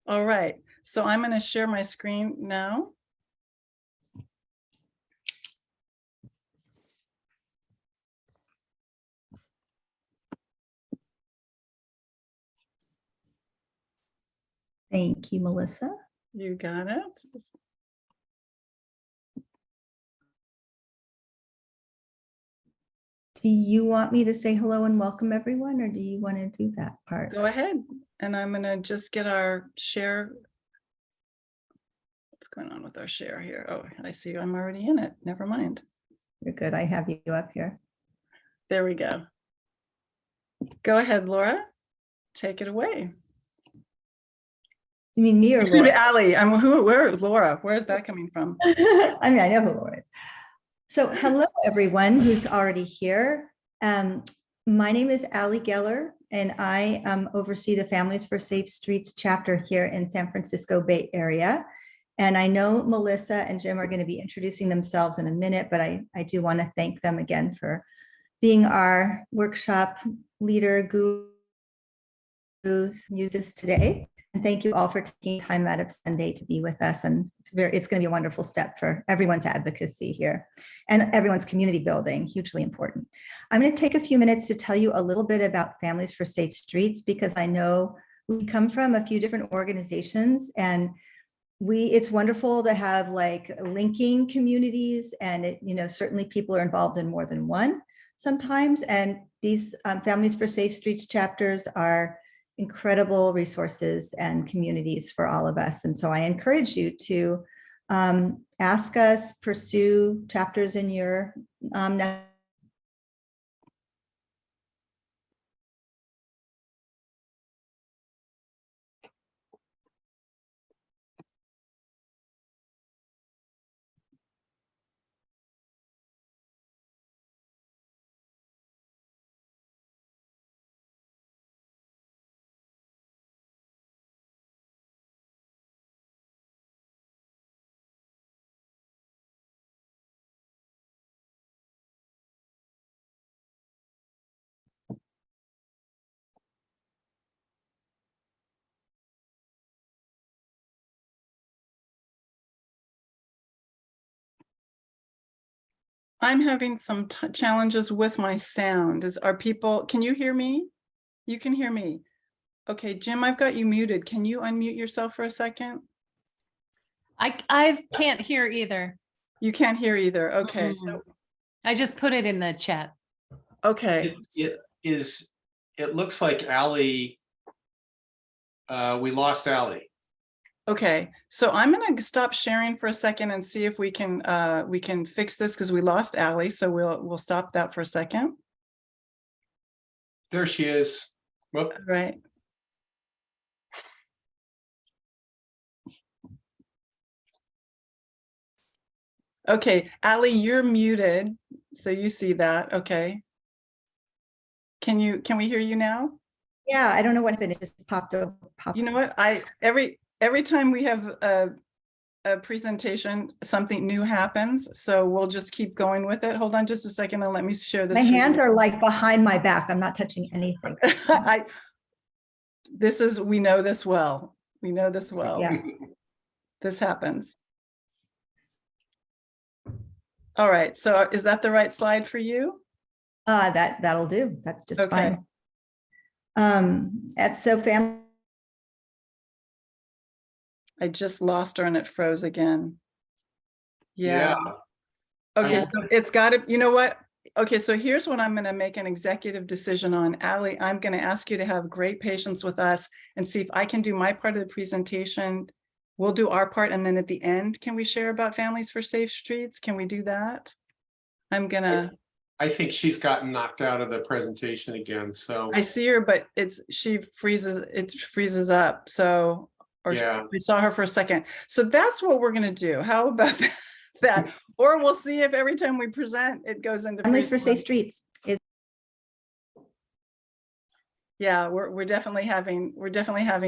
All right, so I'm going to share my screen now. Thank you, Melissa. You got it. Do you want me to say hello and welcome everyone, or do you want to do that part? Go ahead. And I'm going to just get our share. What's going on with our share here? Oh, I see I'm already in it. Never mind. You're good. I have you up here. There we go. Go ahead, Laura. Take it away. You mean me or Excuse me, Laura? Allie. Where Laura? Where is that coming from? I mean, I know who Laura is. So hello, everyone who's already here. My name is Allie Geller, and I oversee the Families for Safe Streets chapter here in San Francisco Bay Area. And I know Melissa and Jim are going to be introducing themselves in a minute, but I do want to thank them again for being our workshop leader, gurus, muses today. And thank you all for taking time out of Sunday to be with us. And it's going to be a wonderful step for everyone's advocacy here and everyone's community building, hugely important. I'm going to take a few minutes to tell you a little bit about Families for Safe Streets, because I know we come from a few different organizations, and it's wonderful to have like linking communities, and certainly people are involved in more than one sometimes. And these Families for Safe Streets chapters are incredible resources and communities for all of us. And so I encourage you to ask us, pursue chapters in your I'm having some challenges with my sound. Can you hear me? You can hear me. Okay, Jim, I've got you muted. Can you unmute yourself for a second? I can't hear either. You can't hear either. Okay, so I just put it in the chat. Okay. It looks like Allie, we lost Allie. Okay, so I'm going to stop sharing for a second and see if we can fix this, because we lost Allie. So we'll stop that for a second. There she is. Whoop. All right. Okay, Allie, you're muted, so you see that. Okay. Can we hear you now? Yeah, I don't know what happened. It just popped up. You know what? Every time we have a presentation, something new happens. So we'll just keep going with it. Hold on just a second and let me share this. My hands are like behind my back. I'm not touching anything. We know this well. We know this well. Yeah. This happens. All right. So is that the right slide for you? That'll do. That's just Okay. fine. I just lost her and it froze again. Yeah. Yeah. Okay, so it's got to, you know what? Okay, so here's what I'm going to make an executive decision on. Allie, I'm going to ask you to have great patience with us and see if I can do my part of the presentation. We'll do our part, and then at the end, can we share about Families for Safe Streets? Can we do that? I think she's gotten knocked out of the presentation again. So I see her, but it freezes up. So, or yeah, we saw her for a second. So that's what we're going to do. How about that? Or we'll see if every time we present, it goes into Families for Safe Streets is. Yeah, we're definitely having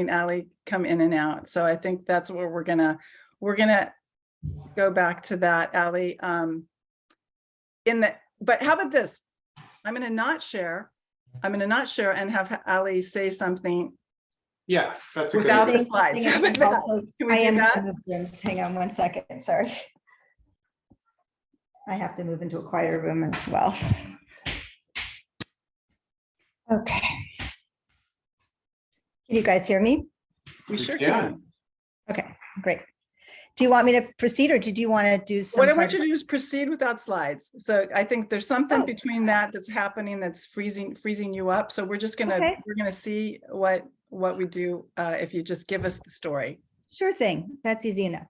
Allie come in and out. So I think that's where we're gonna go back to that, Allie. But how about this? I'm gonna not share and have Allie say something Yeah, that's a good Without idea. the slides. How about And that? also, Can we I do am that? gonna move rooms. Hang on one second, sorry. I have to move into a quieter room as well. Okay. Can you guys hear me? We sure Yeah. can. Okay, great. Do you want me to proceed or did you want to do some What I part want you to do is proceed without slides. So I think there's something Oh. between that's happening that's freezing you up. So we're just gonna Okay. we're gonna see what we do if you just give us the story. Sure thing. That's easy enough.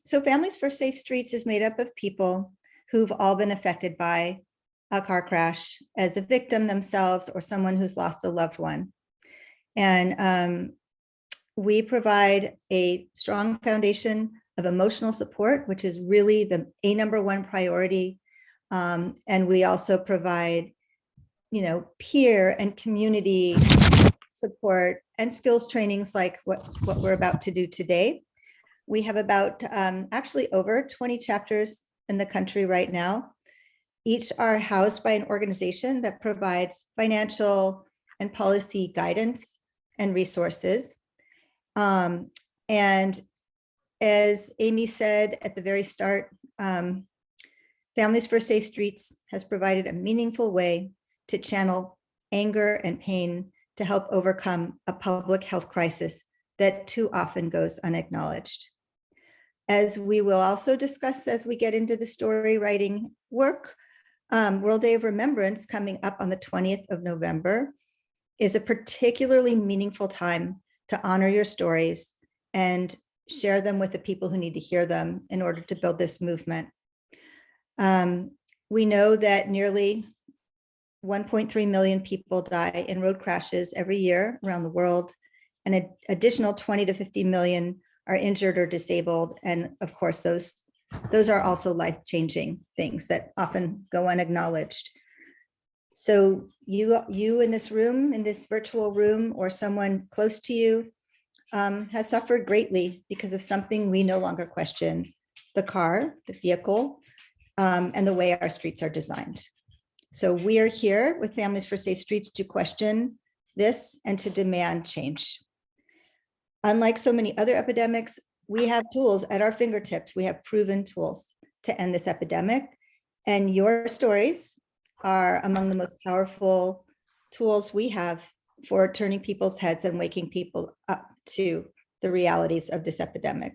So Families for Safe Streets is made up of people who've all been affected by a car crash as a victim themselves or someone who's lost a loved one. And we provide a strong foundation of emotional support, which is really the number one priority. And we also provide, peer and community support and skills trainings like what we're about to do today. We have about actually over 20 chapters in the country right now. Each are housed by an organization that provides financial and policy guidance and resources. And as Amy said at the very start, Families for Safe Streets has provided a meaningful way to channel anger and pain to help overcome a public health crisis that too often goes unacknowledged. As we will also discuss as we get into the story writing work, World Day of Remembrance coming up on the 20th of November is a particularly meaningful time to honor your stories and share them with the people who need to hear them in order to build this movement. We know that nearly 1.3 million people die in road crashes every year around the world, and an additional 20 to 50 million are injured or disabled. And of course, those are also life-changing things that often go unacknowledged. So you in this room, in this virtual room, or someone close to you has suffered greatly because of something we no longer question: the car, the vehicle, and the way our streets are designed. So we are here with Families for Safe Streets to question this and to demand change. Unlike so many other epidemics, we have tools at our fingertips. We have proven tools to end this epidemic. And your stories are among the most powerful tools we have for turning people's heads and waking people up to the realities of this epidemic.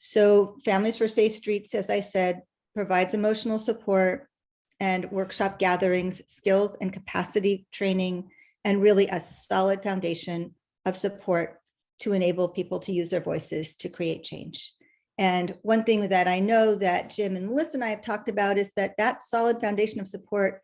So Families for Safe Streets, as I said, provides emotional support and workshop gatherings, skills and capacity training, and really a solid foundation of support to enable people to use their voices to create change. And one thing that I know that Jim and Melissa and I have talked about is that that solid foundation of support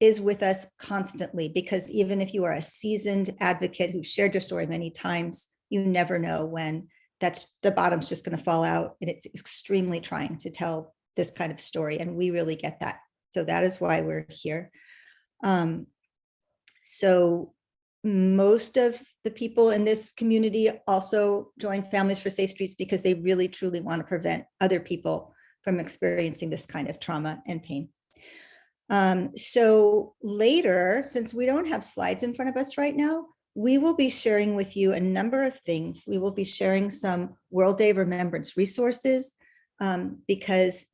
is with us constantly, because even if you are a seasoned advocate who shared your story many times, you never know when the bottom's just going to fall out. And it's extremely trying to tell this kind of story. And we really get that. So that is why we're here. So most of the people in this community also join Families for Safe Streets because they really truly want to prevent other people from experiencing this kind of trauma and pain. So later, since we don't have slides in front of us right now, we will be sharing with you a number of things. We will be sharing some World Day of Remembrance resources because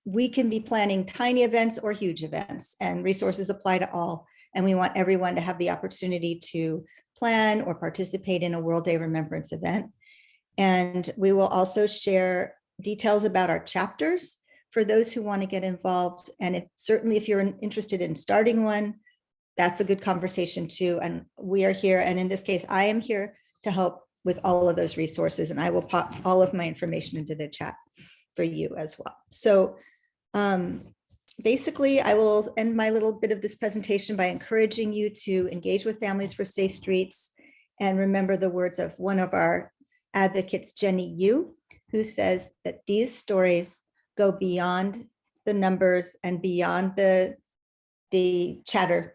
we can be planning tiny events or huge events, and resources apply to all. And we want everyone to have the opportunity to plan or participate in a World Day of Remembrance event. And we will also share details about our chapters for those who want to get involved. And certainly if you're interested in starting one, that's a good conversation too. And we are here. And in this case, I am here to help with all of those resources. And I will pop all of my information into the chat for you as well. So basically, I will end my little bit of this presentation by encouraging you to engage with Families for Safe Streets and remember the words of one of our advocates, Jenny Yu, who says that these stories go beyond the numbers and beyond the chatter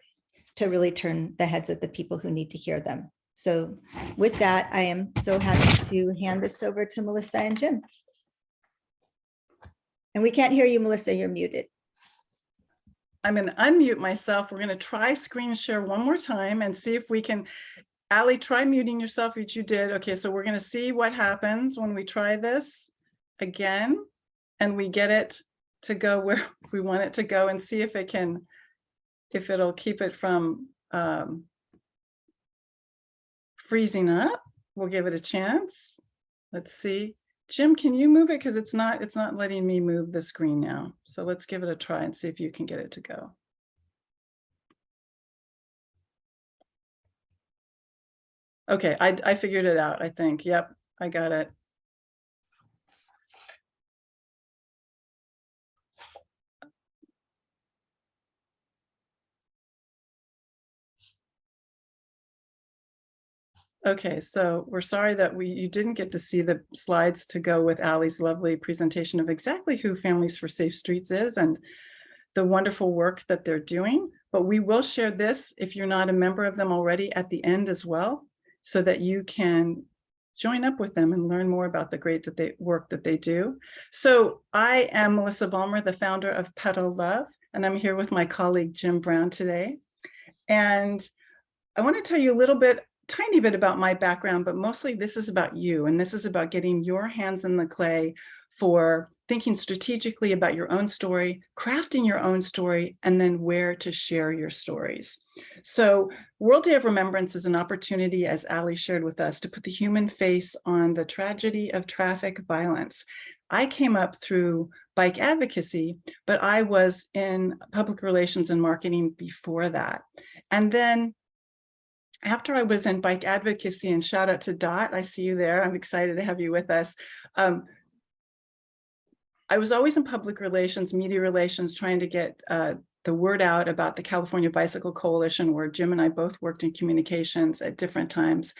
to really turn the heads of the people who need to hear them. So with that, I am so happy to hand this over to Melissa and Jim. And we can't hear you, Melissa, you're muted. I'm going to unmute myself. We're going to try screen share one more time and see if we can. Allie, try muting yourself, which you did. Okay, so we're going to see what happens when we try this again and we get it to go where we want it to go, and see if it can, if it'll keep it from freezing up. We'll give it a chance. Let's see. Jim, can you move it? Because it's not letting me move the screen now. So let's give it a try and see if you can get it to go. Okay, I figured it out, I think. Yep, I got it. Okay, so we're sorry that you didn't get to see the slides to go with Allie's lovely presentation of exactly who Families for Safe Streets is and the wonderful work that they're doing. But we will share this, if you're not a member of them already, at the end as well, so that you can join up with them and learn more about the great work that they do. So I am Melissa Balmer, the founder of Petal Love, and I'm here with my colleague Jim Brown today. And I want to tell you a little bit, tiny bit about my background, but mostly this is about you, and this is about getting your hands in the clay for thinking strategically about your own story, crafting your own story, and then where to share your stories. So World Day of Remembrance is an opportunity, as Allie shared with us, to put the human face on the tragedy of traffic violence. I came up through bike advocacy, but I was in public relations and marketing before that. And then after I was in bike advocacy, and shout out to Dot, I see you there. I'm excited to have you with us. I was always in public relations, media relations, trying to get the word out about the California Bicycle Coalition, where Jim and I both worked in communications at different times.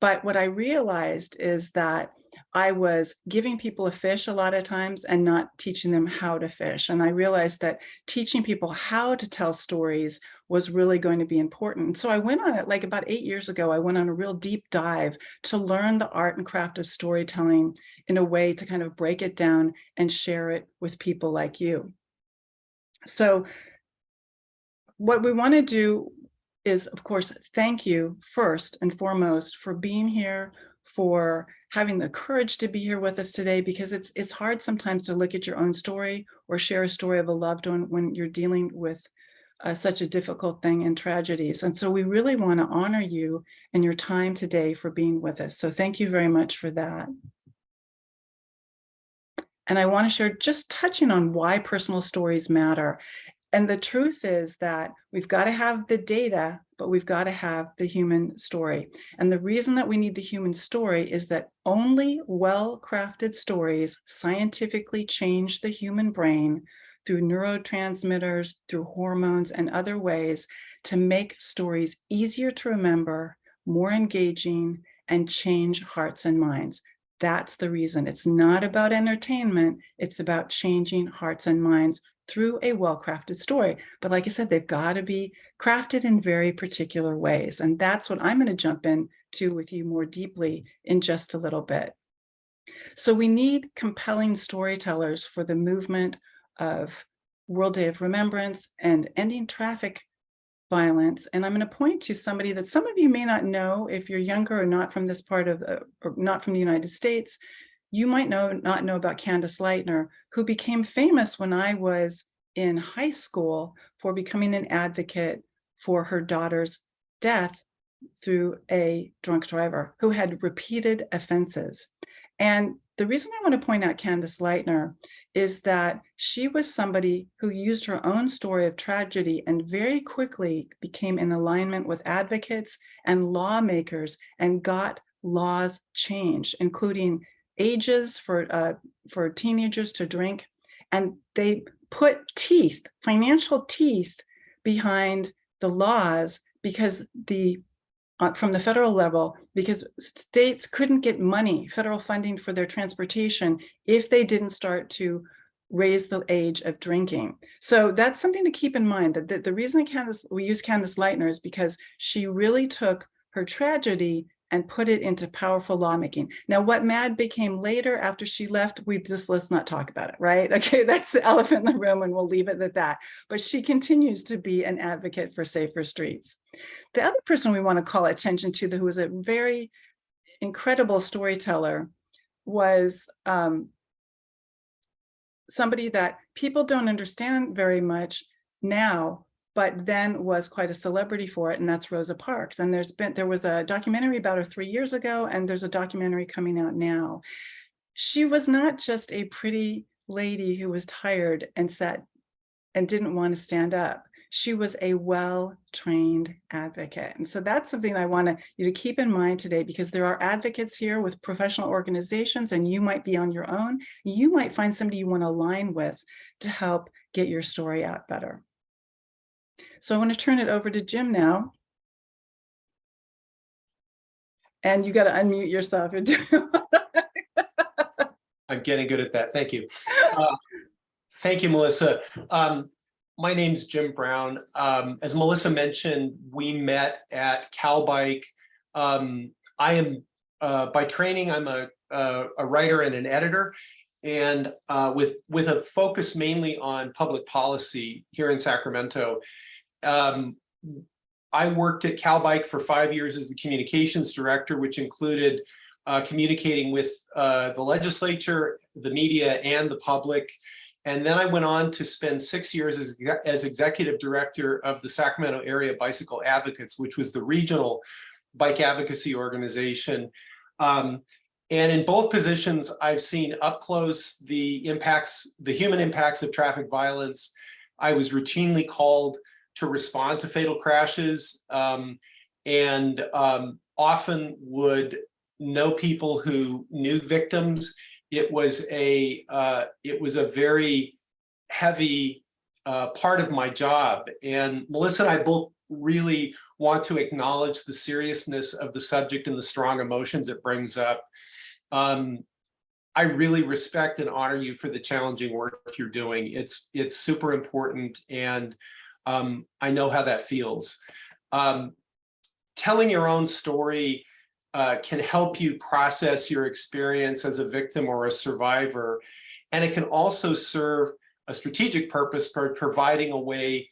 But what I realized is that I was giving people a fish a lot of times and not teaching them how to fish. And I realized that teaching people how to tell stories was really going to be important. So I went on it, like about 8 years ago, I went on a real deep dive to learn the art and craft of storytelling in a way to kind of break it down and share it with people like you. So what we want to do is, of course, thank you first and foremost for being here, for having the courage to be here with us today, because it's hard sometimes to look at your own story or share a story of a loved one when you're dealing with such a difficult thing and tragedies. And so we really want to honor you and your time today for being with us. So thank you very much for that. And I want to share, just touching on why personal stories matter. And the truth is that we've got to have the data, but we've got to have the human story. And the reason that we need the human story is that only well-crafted stories scientifically change the human brain through neurotransmitters, through hormones, and other ways to make stories easier to remember, more engaging, and change hearts and minds. That's the reason. It's not about entertainment. It's about changing hearts and minds through a well-crafted story. But like I said, they've got to be crafted in very particular ways. And that's what I'm going to jump into with you more deeply in just a little bit. So we need compelling storytellers for the movement of World Day of Remembrance and ending traffic violence. And I'm going to point to somebody that some of you may not know if you're younger or not from this part of, or not from the United States. You might not know about Candace Lightner, who became famous when I was in high school for becoming an advocate for her daughter's death through a drunk driver who had repeated offenses. And the reason I want to point out Candace Lightner is that she was somebody who used her own story of tragedy and very quickly became in alignment with advocates and lawmakers and got laws changed, including ages for teenagers to drink. And they put teeth, financial teeth, behind the laws because from the federal level, because states couldn't get money, federal funding for their transportation if they didn't start to raise the age of drinking. So that's something to keep in mind, that the reason we use Candace Lightner is because she really took her tragedy and put it into powerful lawmaking. Now, what MAD became later after she left, let's not talk about it, right? Okay, that's the elephant in the room, and we'll leave it at that. But she continues to be an advocate for safer streets. The other person we want to call attention to, who was a very incredible storyteller, was somebody that people don't understand very much now, but then was quite a celebrity for it, and that's Rosa Parks. And there was a documentary about her 3 years ago, and there's a documentary coming out now. She was not just a pretty lady who was tired and sat and didn't want to stand up. She was a well-trained advocate. And so that's something I want you to keep in mind today, because there are advocates here with professional organizations, and you might be on your own. You might find somebody you want to align with to help get your story out better. So I want to turn it over to Jim now. And you got to unmute yourself. I'm getting good at that. Thank you. Thank you, Melissa. My name's Jim Brown. As Melissa mentioned, we met at CalBike. I am, by training, I'm a writer and an editor, and with a focus mainly on public policy here in Sacramento. I worked at CalBike for 5 years as the communications director, which included communicating with the legislature, the media, and the public. And then I went on to spend 6 years as executive director of the Sacramento Area Bicycle Advocates, which was the regional bike advocacy organization. And in both positions, I've seen up close the human impacts of traffic violence. I was routinely called to respond to fatal crashes, and often would know people who knew victims. It was a very heavy part of my job. And Melissa and I both really want to acknowledge the seriousness of the subject and the strong emotions it brings up. I really respect and honor you for the challenging work you're doing. It's super important, and I know how that feels. Telling your own story can help you process your experience as a victim or a survivor. And it can also serve a strategic purpose for providing a way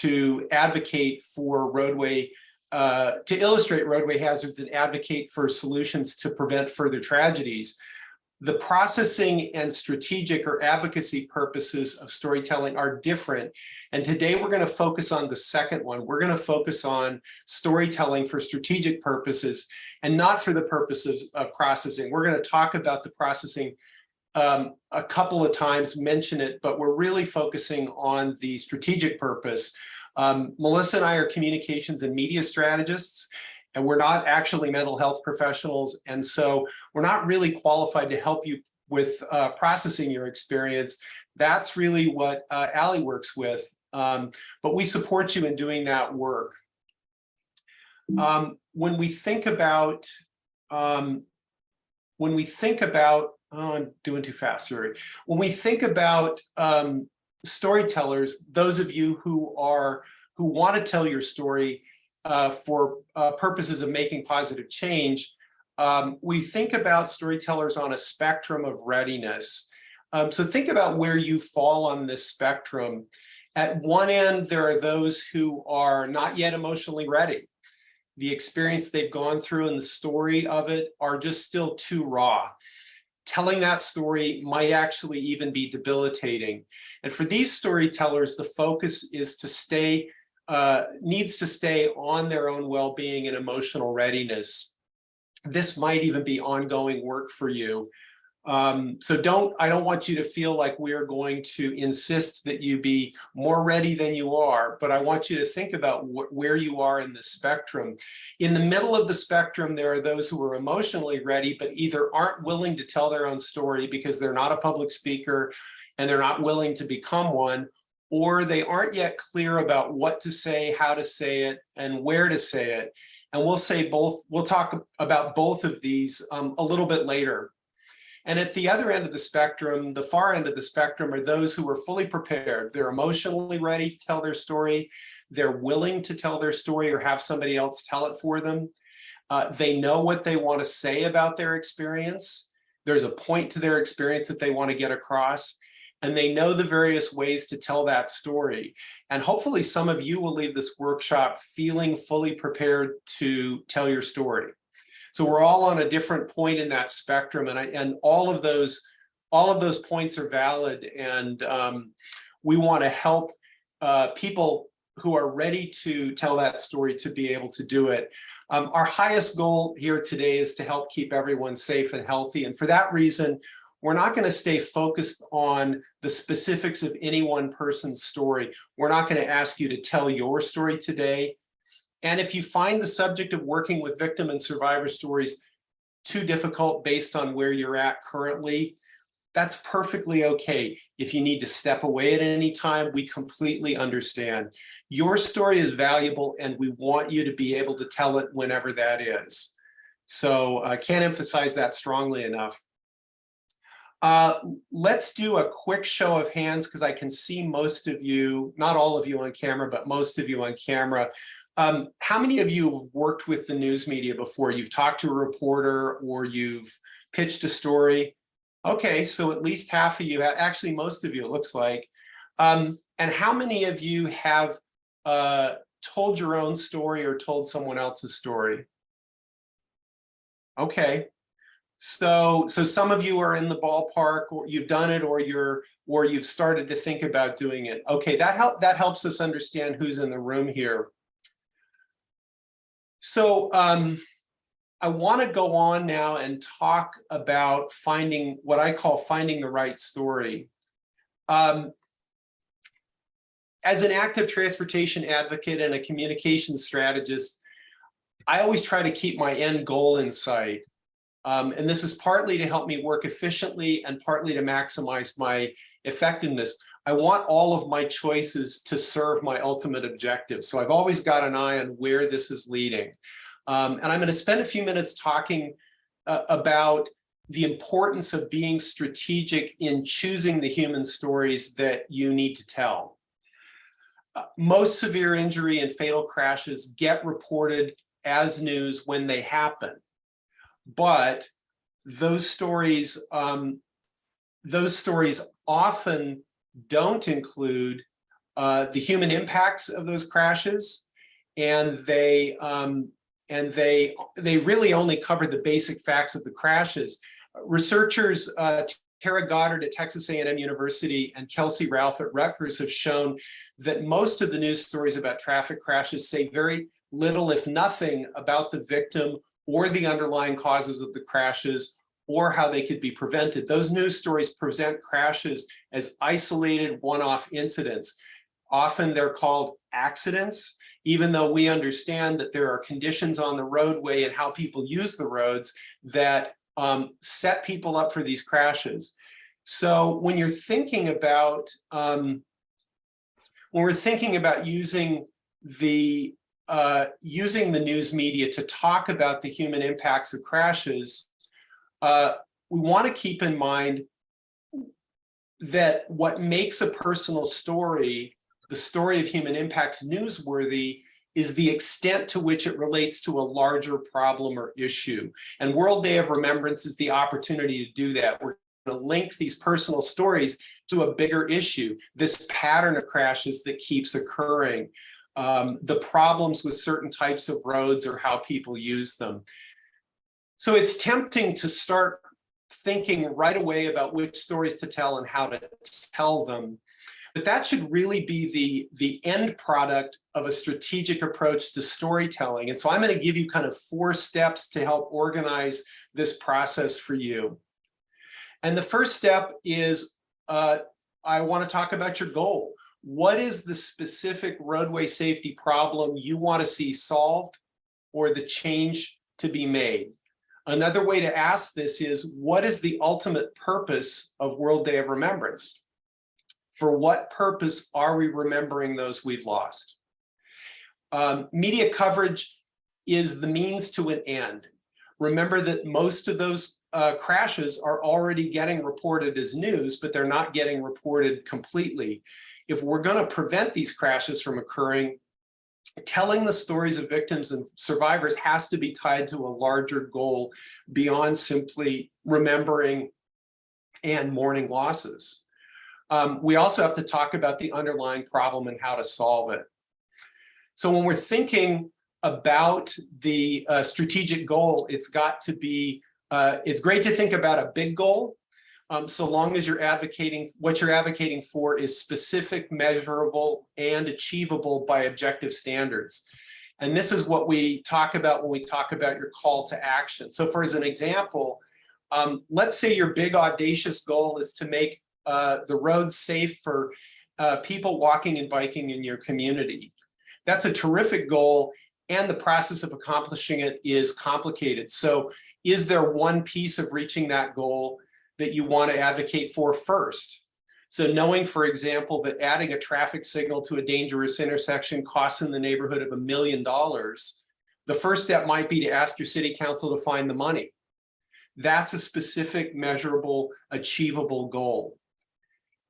to advocate for to illustrate roadway hazards and advocate for solutions to prevent further tragedies. The processing and strategic or advocacy purposes of storytelling are different. And today we're going to focus on the second one. We're going to focus on storytelling for strategic purposes and not for the purposes of processing. We're going to talk about the processing a couple of times, mention it, but we're really focusing on the strategic purpose. Melissa and I are communications and media strategists, and we're not actually mental health professionals. And so we're not really qualified to help you with processing your experience. That's really what Allie works with. But we support you in doing that work. When we think about, oh, I'm doing too fast, sorry. When we think about storytellers, those of you who want to tell your story for purposes of making positive change, we think about storytellers on a spectrum of readiness. So think about where you fall on this spectrum. At one end, there are those who are not yet emotionally ready. The experience they've gone through and the story of it are just still too raw. Telling that story might actually even be debilitating. And for these storytellers, the focus is needs to stay on their own well-being and emotional readiness. This might even be ongoing work for you. So I don't want you to feel like we're going to insist that you be more ready than you are, but I want you to think about where you are in the spectrum. In the middle of the spectrum, there are those who are emotionally ready, but either aren't willing to tell their own story because they're not a public speaker and they're not willing to become one, or they aren't yet clear about what to say, how to say it, and where to say it. And we'll talk about both of these a little bit later. And at the other end of the spectrum, the far end of the spectrum, are those who are fully prepared. They're emotionally ready to tell their story. They're willing to tell their story or have somebody else tell it for them. They know what they want to say about their experience. There's a point to their experience that they want to get across, and they know the various ways to tell that story. And hopefully some of you will leave this workshop feeling fully prepared to tell your story. So we're all on a different point in that spectrum, and all of those points are valid, and we want to help people who are ready to tell that story to be able to do it. Our highest goal here today is to help keep everyone safe and healthy, and for that reason, we're not going to stay focused on the specifics of any one person's story. We're not going to ask you to tell your story today. And if you find the subject of working with victim and survivor stories too difficult based on where you're at currently, that's perfectly okay. If you need to step away at any time, we completely understand. Your story is valuable, and we want you to be able to tell it whenever that is. So I can't emphasize that strongly enough. Let's do a quick show of hands, because I can see most of you, not all of you on camera, but most of you on camera. How many of you have worked with the news media before? You've talked to a reporter or you've pitched a story? Okay, so at least half of you, actually most of you, it looks like. And how many of you have told your own story or told someone else's story? Okay, so some of you are in the ballpark, or you've done it, or you've started to think about doing it. Okay, that helps us understand who's in the room here. So I want to go on now and talk about finding what I call finding the right story. As an active transportation advocate and a communications strategist, I always try to keep my end goal in sight. And this is partly to help me work efficiently and partly to maximize my effectiveness. I want all of my choices to serve my ultimate objective. So I've always got an eye on where this is leading. And I'm going to spend a few minutes talking about the importance of being strategic in choosing the human stories that you need to tell. Most severe injury and fatal crashes get reported as news when they happen. But those stories often don't include the human impacts of those crashes, and they really only cover the basic facts of the crashes. Researchers Tara Goddard at Texas A&M University and Kelsey Ralph at Rutgers have shown that most of the news stories about traffic crashes say very little, if nothing, about the victim or the underlying causes of the crashes or how they could be prevented. Those news stories present crashes as isolated one-off incidents. Often they're called accidents, even though we understand that there are conditions on the roadway and how people use the roads that set people up for these crashes. So when you're thinking about, using the news media to talk about the human impacts of crashes, we want to keep in mind that what makes a personal story, the story of human impacts, newsworthy is the extent to which it relates to a larger problem or issue. And World Day of Remembrance is the opportunity to do that. We're going to link these personal stories to a bigger issue, this pattern of crashes that keeps occurring, the problems with certain types of roads or how people use them. So it's tempting to start thinking right away about which stories to tell and how to tell them. But that should really be the end product of a strategic approach to storytelling. And so I'm going to give you kind of 4 steps to help organize this process for you. And the first step is I want to talk about your goal. What is the specific roadway safety problem you want to see solved or the change to be made? Another way to ask this is, what is the ultimate purpose of World Day of Remembrance? For what purpose are we remembering those we've lost? Media coverage is the means to an end. Remember that most of those crashes are already getting reported as news, but they're not getting reported completely. If we're going to prevent these crashes from occurring, telling the stories of victims and survivors has to be tied to a larger goal beyond simply remembering and mourning losses. We also have to talk about the underlying problem and how to solve it. So when we're thinking about the strategic goal, it's got to be, it's great to think about a big goal, so long as what you're advocating for is specific, measurable, and achievable by objective standards. And this is what we talk about when we talk about your call to action. So for as an example, let's say your big audacious goal is to make the roads safe for people walking and biking in your community. That's a terrific goal, and the process of accomplishing it is complicated. So is there one piece of reaching that goal that you want to advocate for first? So knowing, for example, that adding a traffic signal to a dangerous intersection costs in the neighborhood of $1 million, the first step might be to ask your city council to find the money. That's a specific, measurable, achievable goal.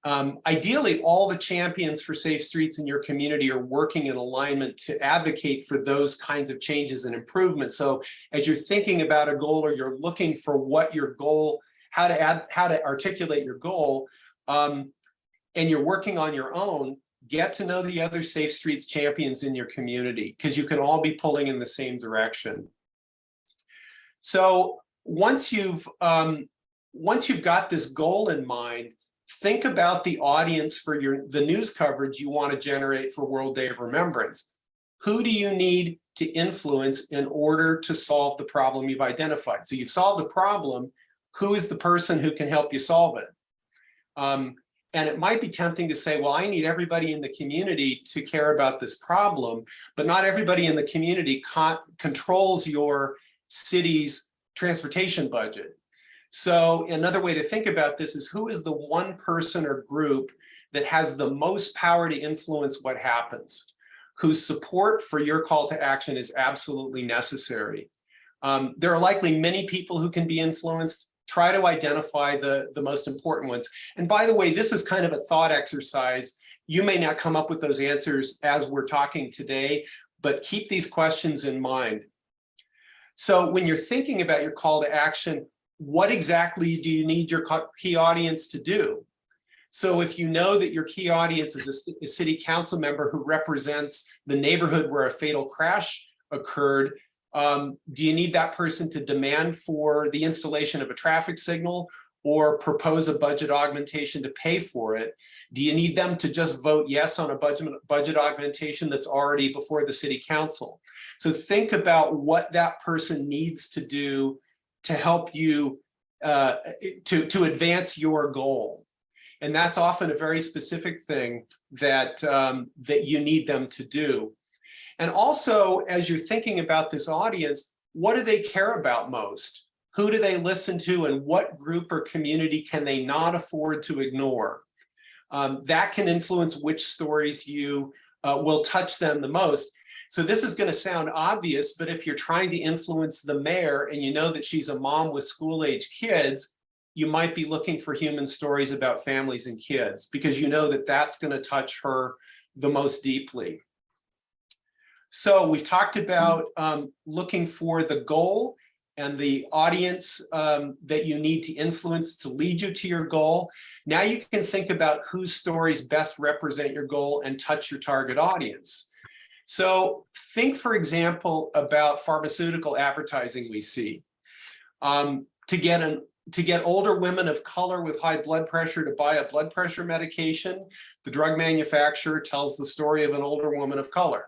Ideally, all the champions for safe streets in your community are working in alignment to advocate for those kinds of changes and improvements. So as you're thinking about a goal, or you're looking for what your goal, how to articulate your goal, and you're working on your own, get to know the other safe streets champions in your community, because you can all be pulling in the same direction. So once you've got this goal in mind, think about the audience for the news coverage you want to generate for World Day of Remembrance. Who do you need to influence in order to solve the problem you've identified? So you've solved a problem. Who is the person who can help you solve it? And it might be tempting to say, well, I need everybody in the community to care about this problem, but not everybody in the community controls your city's transportation budget. So another way to think about this is, who is the one person or group that has the most power to influence what happens, whose support for your call to action is absolutely necessary? There are likely many people who can be influenced. Try to identify the most important ones. And by the way, this is kind of a thought exercise. You may not come up with those answers as we're talking today, but keep these questions in mind. So when you're thinking about your call to action, what exactly do you need your key audience to do? So if you know that your key audience is a city council member who represents the neighborhood where a fatal crash occurred, do you need that person to demand for the installation of a traffic signal or propose a budget augmentation to pay for it? Do you need them to just vote yes on a budget augmentation that's already before the city council? So think about what that person needs to do to help you to advance your goal. And that's often a very specific thing that, that you need them to do. And also, as you're thinking about this audience, what do they care about most? Who do they listen to, and what group or community can they not afford to ignore? That can influence which stories you will touch them the most. So this is going to sound obvious, but if you're trying to influence the mayor and you know that she's a mom with school-age kids, you might be looking for human stories about families and kids, because you know that that's going to touch her the most deeply. So we've talked about looking for the goal and the audience that you need to influence to lead you to your goal. Now you can think about whose stories best represent your goal and touch your target audience. So think, for example, about pharmaceutical advertising we see. To get older women of color with high blood pressure to buy a blood pressure medication, the drug manufacturer tells the story of an older woman of color.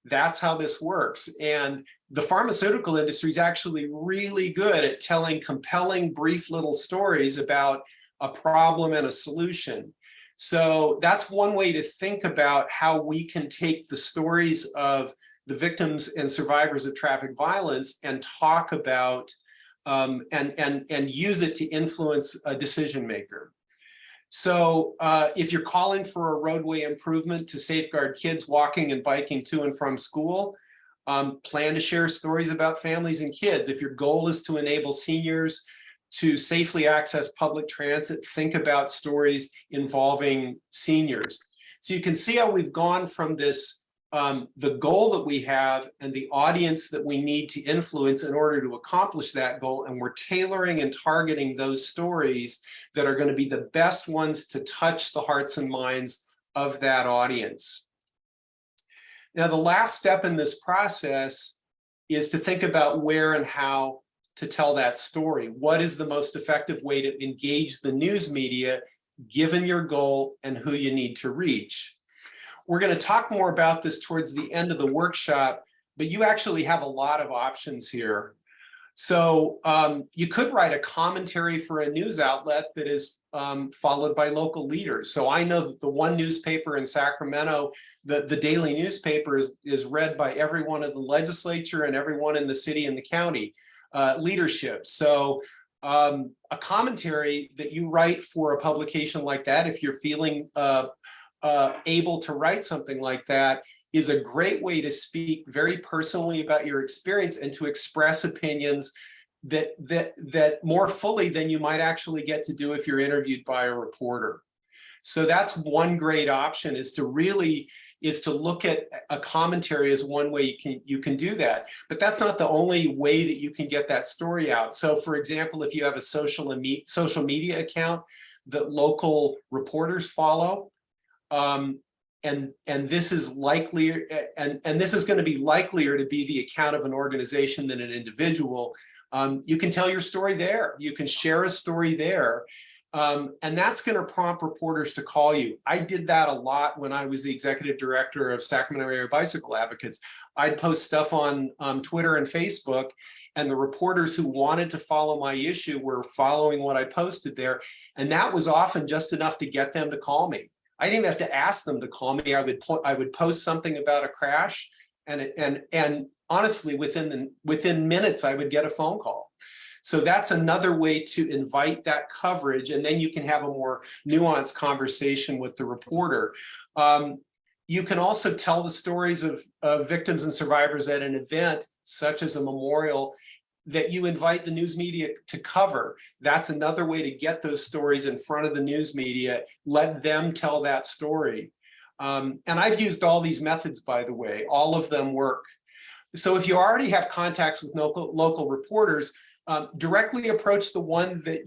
That's how this works. And the pharmaceutical industry is actually really good at telling compelling, brief little stories about a problem and a solution. So that's one way to think about how we can take the stories of the victims and survivors of traffic violence and talk about and use it to influence a decision maker. So if you're calling for a roadway improvement to safeguard kids walking and biking to and from school, plan to share stories about families and kids. If your goal is to enable seniors to safely access public transit, think about stories involving seniors. So you can see how we've gone from this the goal that we have and the audience that we need to influence in order to accomplish that goal. And we're tailoring and targeting those stories that are going to be the best ones to touch the hearts and minds of that audience. Now, the last step in this process is to think about where and how to tell that story. What is the most effective way to engage the news media, given your goal and who you need to reach? We're going to talk more about this towards the end of the workshop, but you actually have a lot of options here. So you could write a commentary for a news outlet that is followed by local leaders. So I know that the one newspaper in Sacramento, the daily newspaper is read by everyone in the legislature and everyone in the city and the county leadership. So a commentary that you write for a publication like that, if you're feeling able to write something like that, is a great way to speak very personally about your experience and to express opinions that more fully than you might actually get to do if you're interviewed by a reporter. So that's one great option, is to look at a commentary as one way you can do that. But that's not the only way that you can get that story out. So for example, if you have a social media account that local reporters follow, and this is likely, and this is going to be likelier to be the account of an organization than an individual, you can tell your story there. You can share a story there. And that's going to prompt reporters to call you. I did that a lot when I was the executive director of Sacramento Area Bicycle Advocates. I'd post stuff on Twitter and Facebook, and the reporters who wanted to follow my issue were following what I posted there. And that was often just enough to get them to call me. I didn't have to ask them to call me. I would post something about a crash, and honestly, within minutes, I would get a phone call. So that's another way to invite that coverage, and then you can have a more nuanced conversation with the reporter. You can also tell the stories of victims and survivors at an event, such as a memorial, that you invite the news media to cover. That's another way to get those stories in front of the news media, let them tell that story. And I've used all these methods, by the way, all of them work. So if you already have contacts with local reporters, directly approach the one that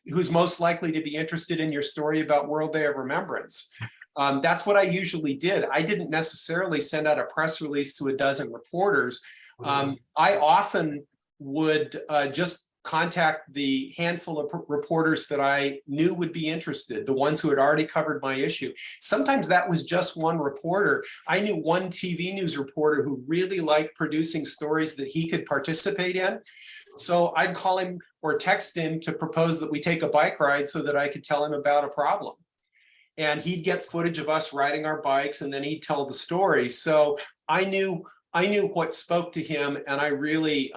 who's most likely to be interested in your story about World Day of Remembrance. That's what I usually did. I didn't necessarily send out a press release to a dozen reporters. I often would just contact the handful of reporters that I knew would be interested, the ones who had already covered my issue. Sometimes that was just one reporter. I knew one TV news reporter who really liked producing stories that he could participate in. So I'd call him or text him to propose that we take a bike ride so that I could tell him about a problem. And he'd get footage of us riding our bikes, and then he'd tell the story. So I knew what spoke to him, and I really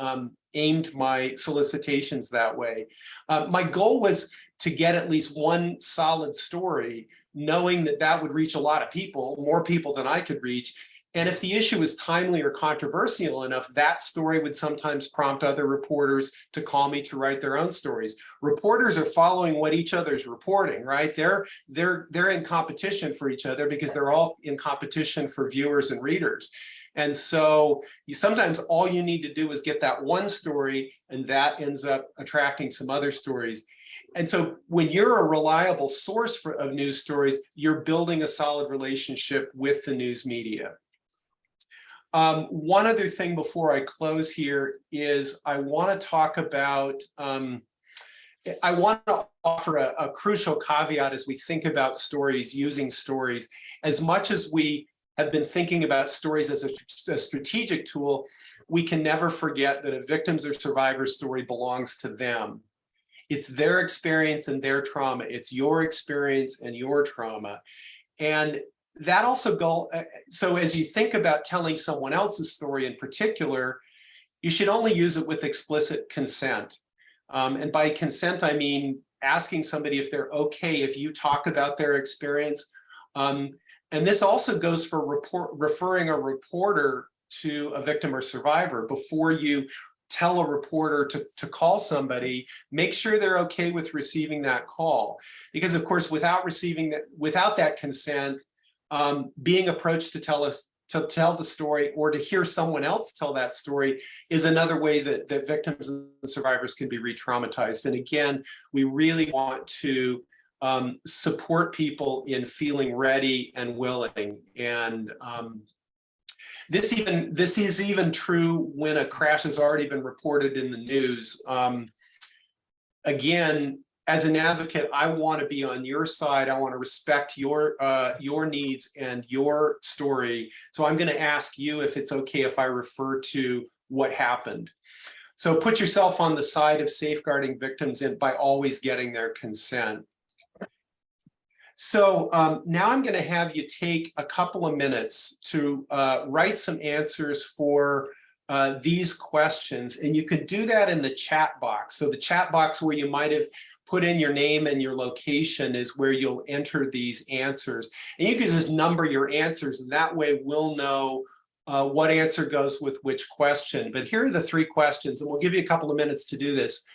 aimed my solicitations that way. My goal was to get at least one solid story, knowing that that would reach a lot of people, more people than I could reach. And if the issue is timely or controversial enough, that story would sometimes prompt other reporters to call me to write their own stories. Reporters are following what each other's reporting, right? They're in competition for each other because they're all in competition for viewers and readers. And so sometimes all you need to do is get that one story, and that ends up attracting some other stories. And so when you're a reliable source of news stories, you're building a solid relationship with the news media. One other thing before I close here is I want to talk about, I want to offer a crucial caveat as we think about stories, using stories. As much as we have been thinking about stories as a strategic tool, we can never forget that a victim's or survivor's story belongs to them. It's their experience and their trauma. It's your experience and your trauma. And that also so as you think about telling someone else's story in particular, you should only use it with explicit consent. And by consent, I mean asking somebody if they're okay if you talk about their experience. And this also goes for referring a reporter to a victim or survivor. Before you tell a reporter to call somebody, make sure they're okay with receiving that call. Because of course, without that consent, being approached to tell to tell the story or to hear someone else tell that story is another way that victims and survivors can be re-traumatized. And again, we really want to support people in feeling ready and willing. And this is even true when a crash has already been reported in the news. Again, as an advocate, I want to be on your side. I want to respect your needs and your story. So I'm going to ask you if it's okay if I refer to what happened. So put yourself on the side of safeguarding victims by always getting their consent. So now I'm going to have you take a couple of minutes to write some answers for these questions, and you could do that in the chat box. So the chat box where you might have put in your name and your location is where you'll enter these answers. And you can just number your answers, and that way we'll know what answer goes with which question. But here are the 3 questions, and we'll give you a couple of minutes to do this.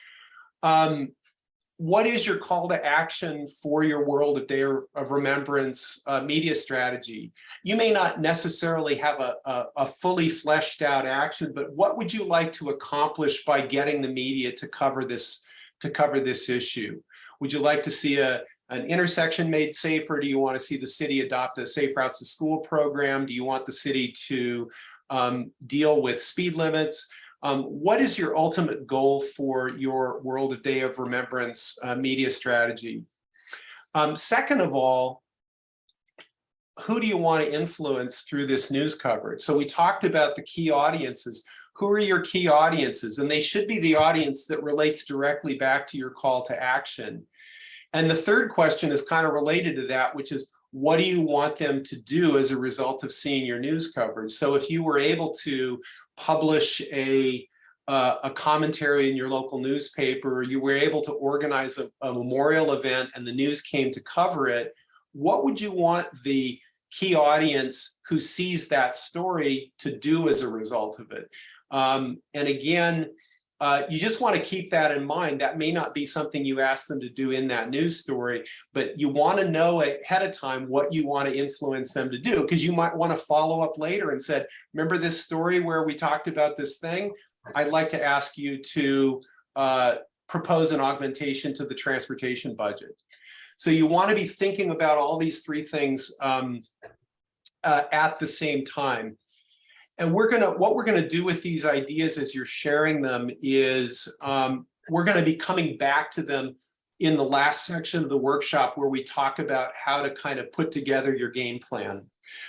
What is your call to action for your World of Day of Remembrance media strategy? You may not necessarily have a fully fleshed out action, but what would you like to accomplish by getting the media to cover this issue? Would you like to see an intersection made safer? Do you want to see the city adopt a Safe Routes to School program? Do you want the city to deal with speed limits? What is your ultimate goal for your World of Day of Remembrance media strategy? Second of all, who do you want to influence through this news coverage? So we talked about the key audiences. Who are your key audiences? And they should be the audience that relates directly back to your call to action. And the third question is kind of related to that, which is, what do you want them to do as a result of seeing your news coverage? So if you were able to publish a commentary in your local newspaper, you were able to organize a memorial event and the news came to cover it, what would you want the key audience who sees that story to do as a result of it? And again, you just want to keep that in mind. That may not be something you ask them to do in that news story, but you want to know ahead of time what you want to influence them to do, because you might want to follow up later and said, remember this story where we talked about this thing? I'd like to ask you to propose an augmentation to the transportation budget. So you want to be thinking about all these 3 things at the same time. And what we're gonna do with these ideas as you're sharing them is we're gonna be coming back to them in the last section of the workshop where we talk about how to kind of put together your game plan.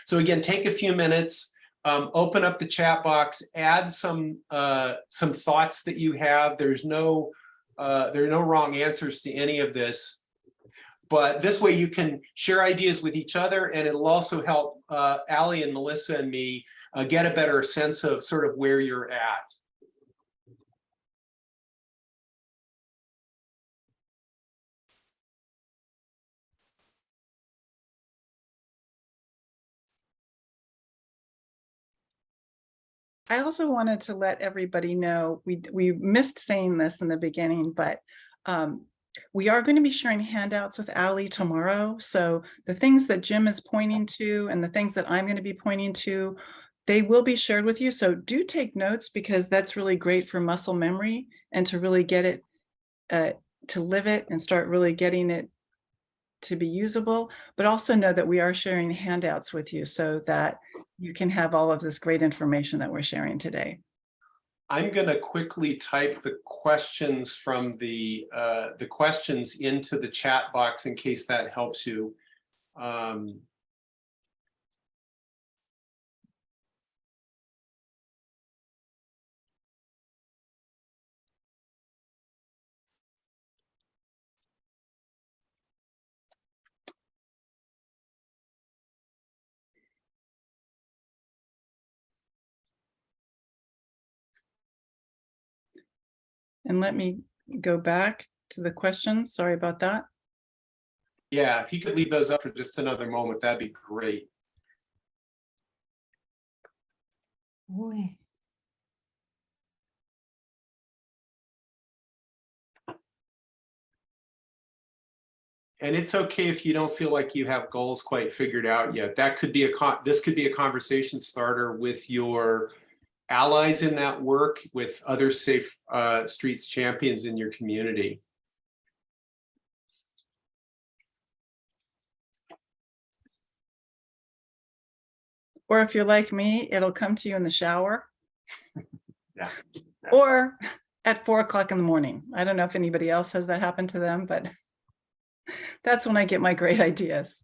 So again, take a few minutes, open up the chat box, add some thoughts that you have. There are no wrong answers to any of this. But this way you can share ideas with each other, and it'll also help Allie and Melissa and me get a better sense of sort of where you're at. I also wanted to let everybody know, we missed saying this in the beginning, but we are going to be sharing handouts with Allie tomorrow. So the things that Jim is pointing to and the things that I'm going to be pointing to, they will be shared with you. So do take notes, because that's really great for muscle memory and to really get it, to live it and start really getting it to be usable. But also know that we are sharing handouts with you so that you can have all of this great information that we're sharing today. I'm going to quickly type the questions from the questions into the chat box in case that helps you. And let me go back to the questions. Sorry about that. Yeah, if you could leave those up for just another moment, that'd be great. Boy. And it's okay if you don't feel like you have goals quite figured out yet. That could be this could be a conversation starter with your allies in that work, with other safe streets champions in your community. Or if you're like me, it'll come to you in the shower. Yeah. Or at 4 o'clock in the morning. I don't know if anybody else has that happen to them, but that's when I get my great ideas.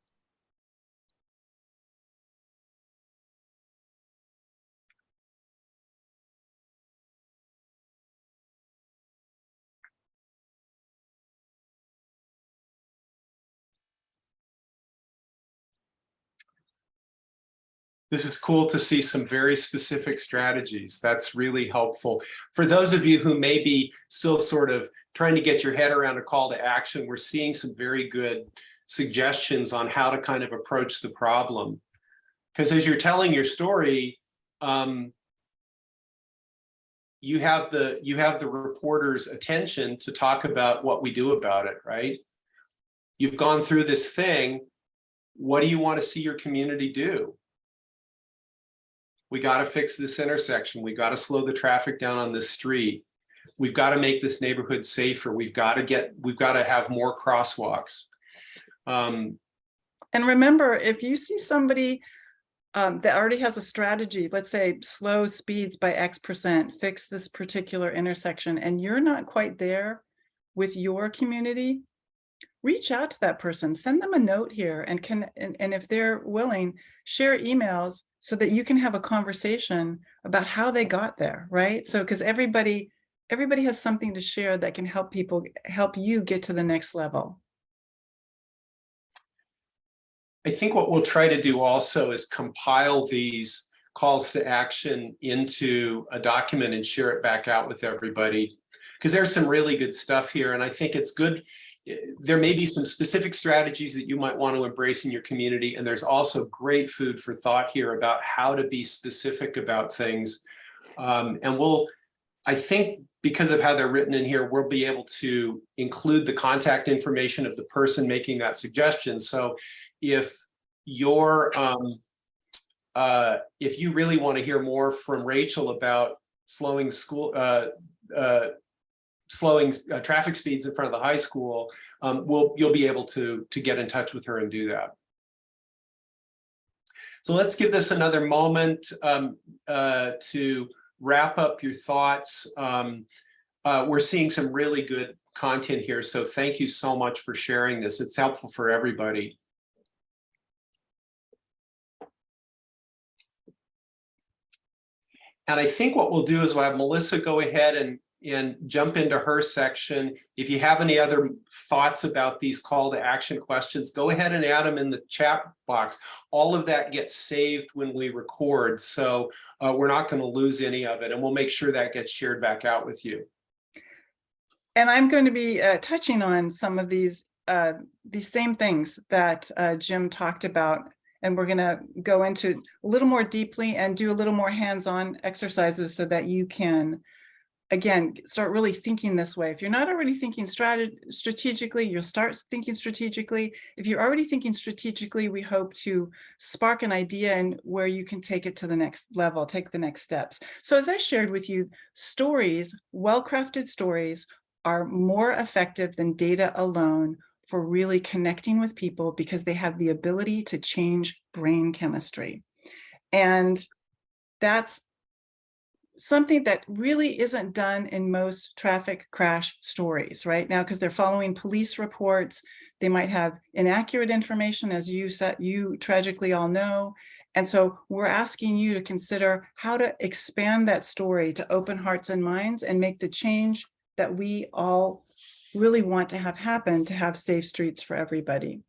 This is cool to see some very specific strategies. That's really helpful. For those of you who may be still sort of trying to get your head around a call to action, we're seeing some very good suggestions on how to kind of approach the problem. Because as you're telling your story, you have the reporter's attention to talk about what we do about it, right? You've gone through this thing. What do you want to see your community do? We got to fix this intersection. We got to slow the traffic down on this street. We've got to make this neighborhood safer. We've got to have more crosswalks. And remember, if you see somebody that already has a strategy, let's say slow speeds by X%, fix this particular intersection, and you're not quite there with your community, reach out to that person, send them a note here, and if they're willing, share emails so that you can have a conversation about how they got there, right? So, because everybody has something to share that can help you get to the next level. I think what we'll try to do also is compile these calls to action into a document and share it back out with everybody, because there's some really good stuff here. And I think it's good. There may be some specific strategies that you might want to embrace in your community. And there's also great food for thought here about how to be specific about things. And I think because of how they're written in here, we'll be able to include the contact information of the person making that suggestion. So if you're, if you really want to hear more from Rachel about slowing traffic speeds in front of the high school, you'll be able to get in touch with her and do that. So let's give this another moment to wrap up your thoughts. We're seeing some really good content here, so thank you so much for sharing this. It's helpful for everybody. And I think what we'll do is we'll have Melissa go ahead and jump into her section. If you have any other thoughts about these call to action questions, go ahead and add them in the chat box. All of that gets saved when we record, so we're not going to lose any of it, and we'll make sure that gets shared back out with you. And I'm going to be touching on some of these same things that Jim talked about. And we're going to go into a little more deeply and do a little more hands-on exercises so that you can, again, start really thinking this way. If you're not already thinking strategically, you'll start thinking strategically. If you're already thinking strategically, we hope to spark an idea and where you can take it to the next level, take the next steps. So as I shared with you, stories, well-crafted stories, are more effective than data alone for really connecting with people, because they have the ability to change brain chemistry. And that's something that really isn't done in most traffic crash stories right now, because they're following police reports. They might have inaccurate information, as you tragically all know. And so we're asking you to consider how to expand that story to open hearts and minds and make the change that we all really want to have happen, to have safe streets for everybody.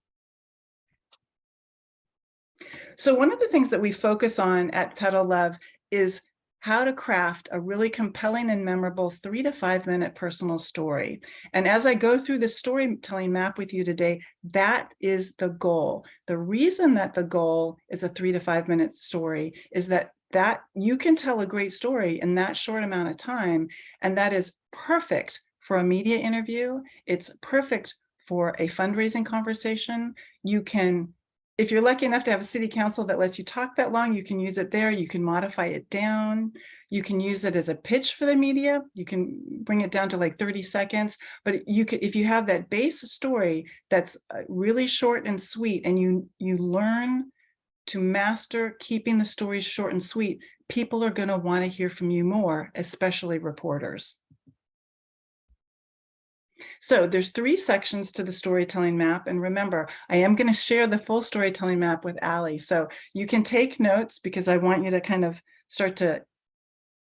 So one of the things that we focus on at Petal Love is how to craft a really compelling and memorable 3 to 5 minute personal story. And as I go through the storytelling map with you today, that is the goal. The reason that the goal is a 3 to 5 minute story is that you can tell a great story in that short amount of time, and that is perfect for a media interview. It's perfect for a fundraising conversation. You can, if you're lucky enough to have a city council that lets you talk that long, you can use it there. You can modify it down. You can use it as a pitch for the media. You can bring it down to like 30 seconds. But you could, if you have that base story that's really short and sweet, and you learn to master keeping the stories short and sweet, people are going to want to hear from you more, especially reporters. So there's 3 sections to the storytelling map. And remember, I am going to share the full storytelling map with Allie. So you can take notes because I want you to kind of start to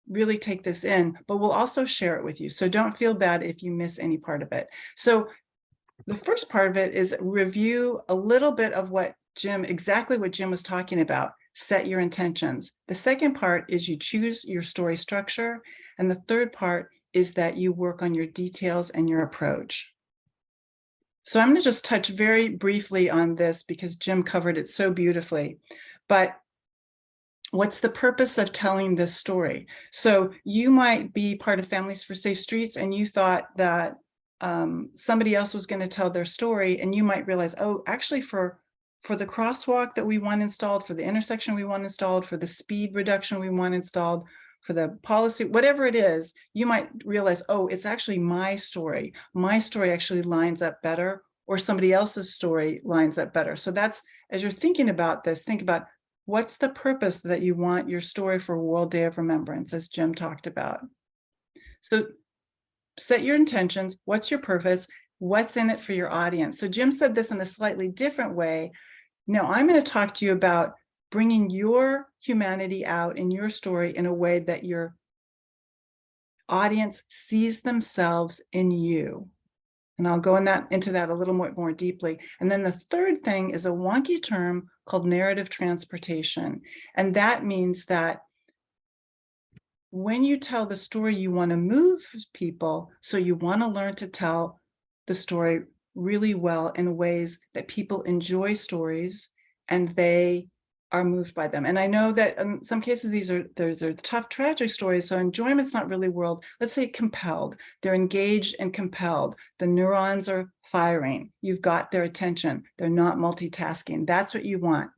really take this in, but we'll also share it with you. So don't feel bad if you miss any part of it. So the first part of it is review a little bit of what exactly what Jim was talking about. Set your intentions. The second part is you choose your story structure. And the third part is that you work on your details and your approach. So I'm going to just touch very briefly on this because Jim covered it so beautifully. But what's the purpose of telling this story? So you might be part of Families for Safe Streets and you thought that somebody else was going to tell their story, and you might realize, oh, actually for the crosswalk that we want installed, for the intersection we want installed, for the speed reduction we want installed, for the policy, whatever it is, you might realize, oh, it's actually my story. My story actually lines up better, or somebody else's story lines up better. So that's, as you're thinking about this, think about what's the purpose that you want your story for World Day of Remembrance, as Jim talked about. So set your intentions. What's your purpose? What's in it for your audience? So Jim said this in a slightly different way. Now I'm going to talk to you about bringing your humanity out in your story in a way that your audience sees themselves in you. And I'll go into that a little more deeply. And then the third thing is a wonky term called narrative transportation. And that means that when you tell the story, you want to move people. So you want to learn to tell the story really well in ways that people enjoy stories and they are moved by them. And I know that in some cases, those are tough, tragic stories. So enjoyment's not really let's say compelled. They're engaged and compelled. The neurons are firing. You've got their attention. They're not multitasking. That's what you want.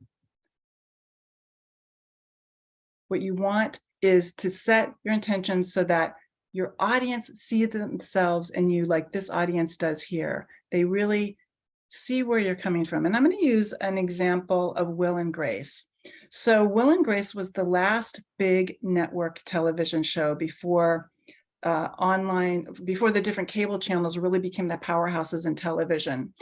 What you want is to set your intentions so that your audience see themselves in you like this audience does here. They really see where you're coming from. And I'm going to use an example of Will and Grace. So Will and Grace was the last big network television show before before the different cable channels really became the powerhouses in television.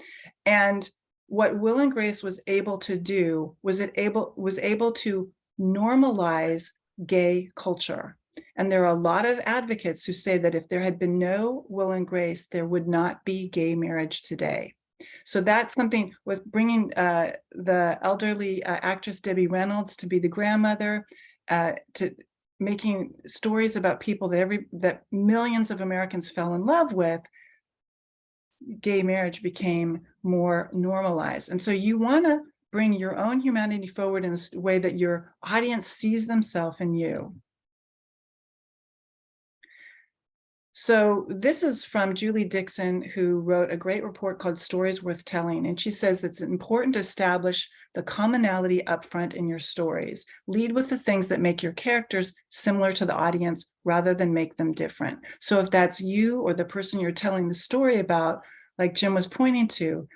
And what Will and Grace was able to do was able to normalize gay culture. And there are a lot of advocates who say that if there had been no Will and Grace, there would not be gay marriage today. So that's something with bringing the elderly actress Debbie Reynolds to be the grandmother, to making stories about people that millions of Americans fell in love with. Gay marriage became more normalized. And so you want to bring your own humanity forward in a way that your audience sees themselves in you. So this is from Julie Dixon, who wrote a great report called Stories Worth Telling. And she says that it's important to establish the commonality up front in your stories. Lead with the things that make your characters similar to the audience rather than make them different. So if that's you or the person you're telling the story about, like Jim was pointing to,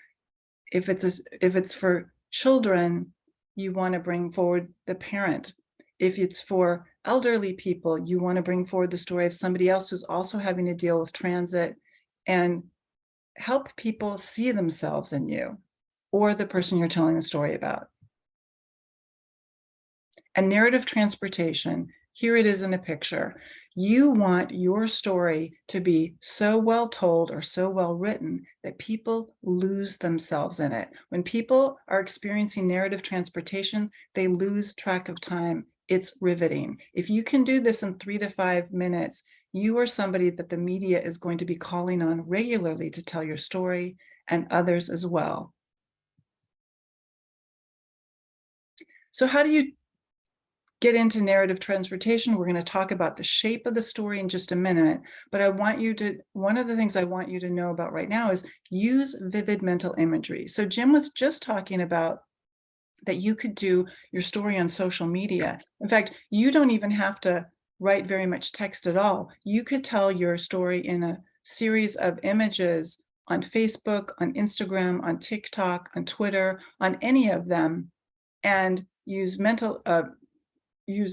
if it's for children, you want to bring forward the parent. If it's for elderly people, you want to bring forward the story of somebody else who's also having to deal with transit, and help people see themselves in you or the person you're telling the story about. And narrative transportation, here it is in a picture. You want your story to be so well told or so well written that people lose themselves in it. When people are experiencing narrative transportation, they lose track of time. It's riveting. If you can do this in 3 to 5 minutes, you are somebody that the media is going to be calling on regularly to tell your story, and others as well. So how do you get into narrative transportation. We're going to talk about the shape of the story in just a minute, but one of the things I want you to know about right now is use vivid mental imagery. So Jim was just talking about that you could do your story on social media. In fact, you don't even have to write very much text at all. You could tell your story in a series of images on Facebook, on Instagram, on TikTok, on Twitter, on any of them, and use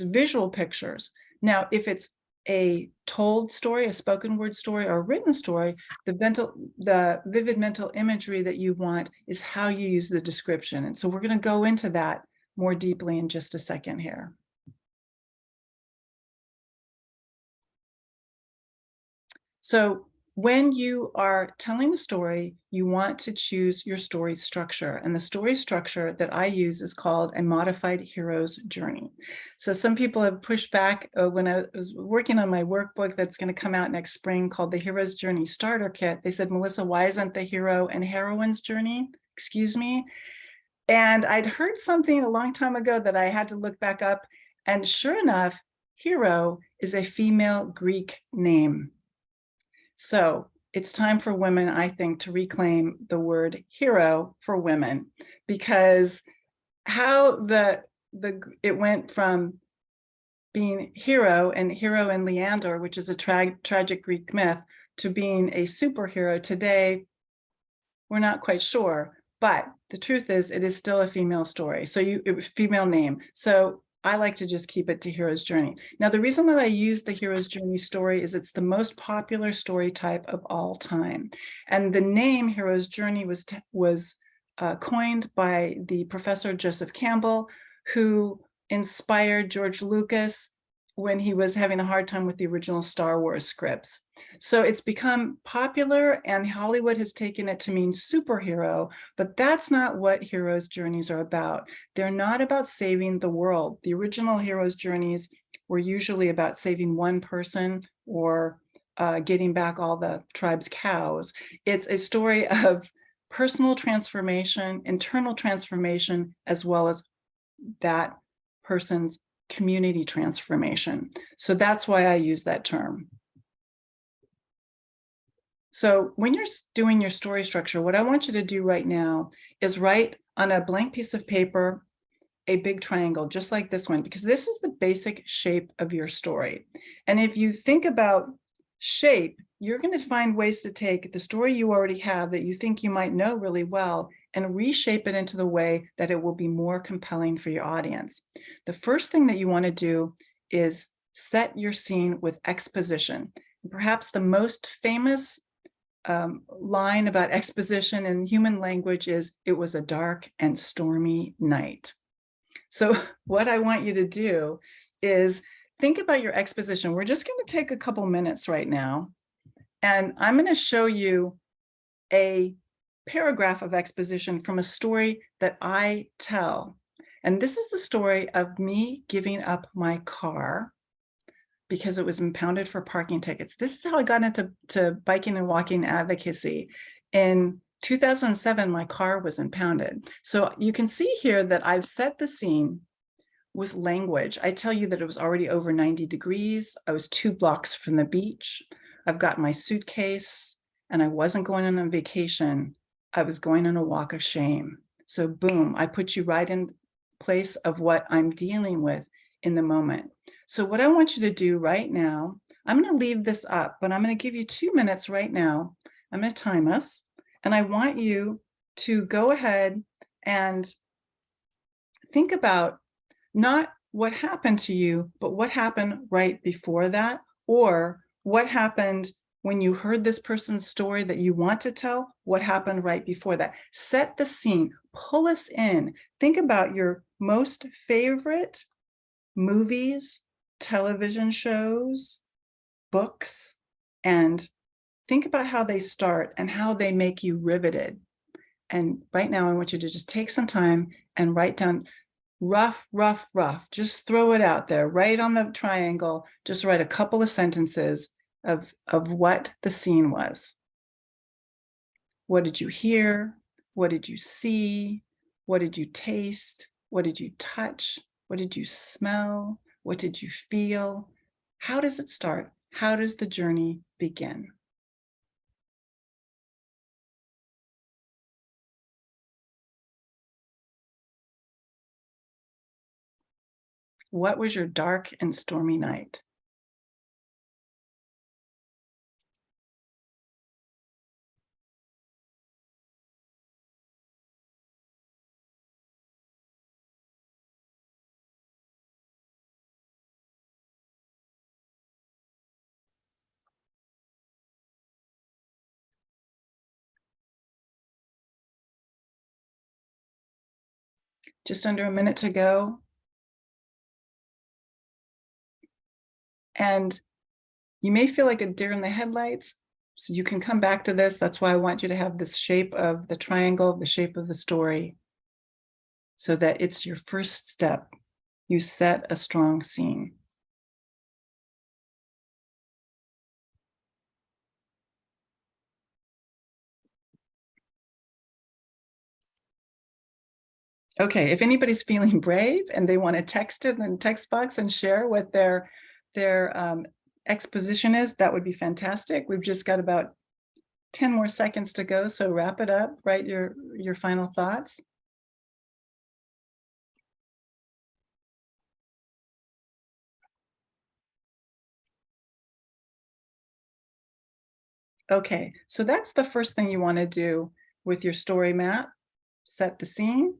visual pictures. Now, if it's a told story, a spoken word story, or a written story, the vivid mental imagery that you want is how you use the description. And so we're going to go into that more deeply in just a second here. So when you are telling a story, you want to choose your story structure. And the story structure that I use is called a modified hero's journey. So some people have pushed back when I was working on my workbook that's going to come out next spring called the Hero's Journey Starter Kit. They said, Melissa, why isn't the hero and heroine's journey? Excuse me. And I'd heard something a long time ago that I had to look back up. And sure enough, hero is a female Greek name. So it's time for women, I think, to reclaim the word hero for women, because how it went from being hero and Leander, which is a tragic Greek myth, to being a superhero today, we're not quite sure. But the truth is, it is still a female story. So it was female name. So I like to just keep it to Hero's Journey. Now, the reason that I use the Hero's Journey story is it's the most popular story type of all time. And the name Hero's Journey was coined by the professor Joseph Campbell, who inspired George Lucas when he was having a hard time with the original Star Wars scripts. So it's become popular, and Hollywood has taken it to mean superhero, but that's not what heroes' journeys are about. They're not about saving the world. The original heroes' journeys were usually about saving one person or getting back all the tribe's cows. It's a story of personal transformation, internal transformation, as well as that person's community transformation. So that's why I use that term. So when you're doing your story structure, what I want you to do right now is write on a blank piece of paper a big triangle, just like this one, because this is the basic shape of your story. And if you think about shape, you're going to find ways to take the story you already have that you think you might know really well and reshape it into the way that it will be more compelling for your audience. The first thing that you want to do is set your scene with exposition. Perhaps the most famous line about exposition in human language is, "It was a dark and stormy night." So what I want you to do is think about your exposition. We're just going to take a couple minutes right now, and I'm going to show you a paragraph of exposition from a story that I tell. And this is the story of me giving up my car because it was impounded for parking tickets. This is how I got into biking and walking advocacy. In 2007, my car was impounded. So you can see here that I've set the scene with language. I tell you that it was already over 90 degrees. I was 2 blocks from the beach. I've got my suitcase, and I wasn't going on a vacation. I was going on a walk of shame. So boom, I put you right in place of what I'm dealing with in the moment. So what I want you to do right now, I'm going to leave this up, but I'm going to give you 2 minutes right now. I'm going to time us, and I want you to go ahead and think about not what happened to you, but what happened right before that, or what happened when you heard this person's story that you want to tell, what happened right before that. Set the scene, pull us in. Think about your most favorite movies, television shows, books, and think about how they start and how they make you riveted. And right now, I want you to just take some time and write down rough, rough, rough. Just throw it out there, right on the triangle. Just write a couple of sentences of what the scene was. What did you hear? What did you see? What did you taste? What did you touch? What did you smell? What did you feel? How does it start? How does the journey begin? What was your dark and stormy night? Just under a minute to go. And you may feel like a deer in the headlights, so you can come back to this. That's why I want you to have this shape of the triangle, the shape of the story, so that it's your first step. You set a strong scene. Okay, if anybody's feeling brave and they want to text it in the text box and share what their exposition is, that would be fantastic. We've just got about 10 more seconds to go, so wrap it up, write your final thoughts. Okay, so that's the first thing you want to do with your story map, set the scene.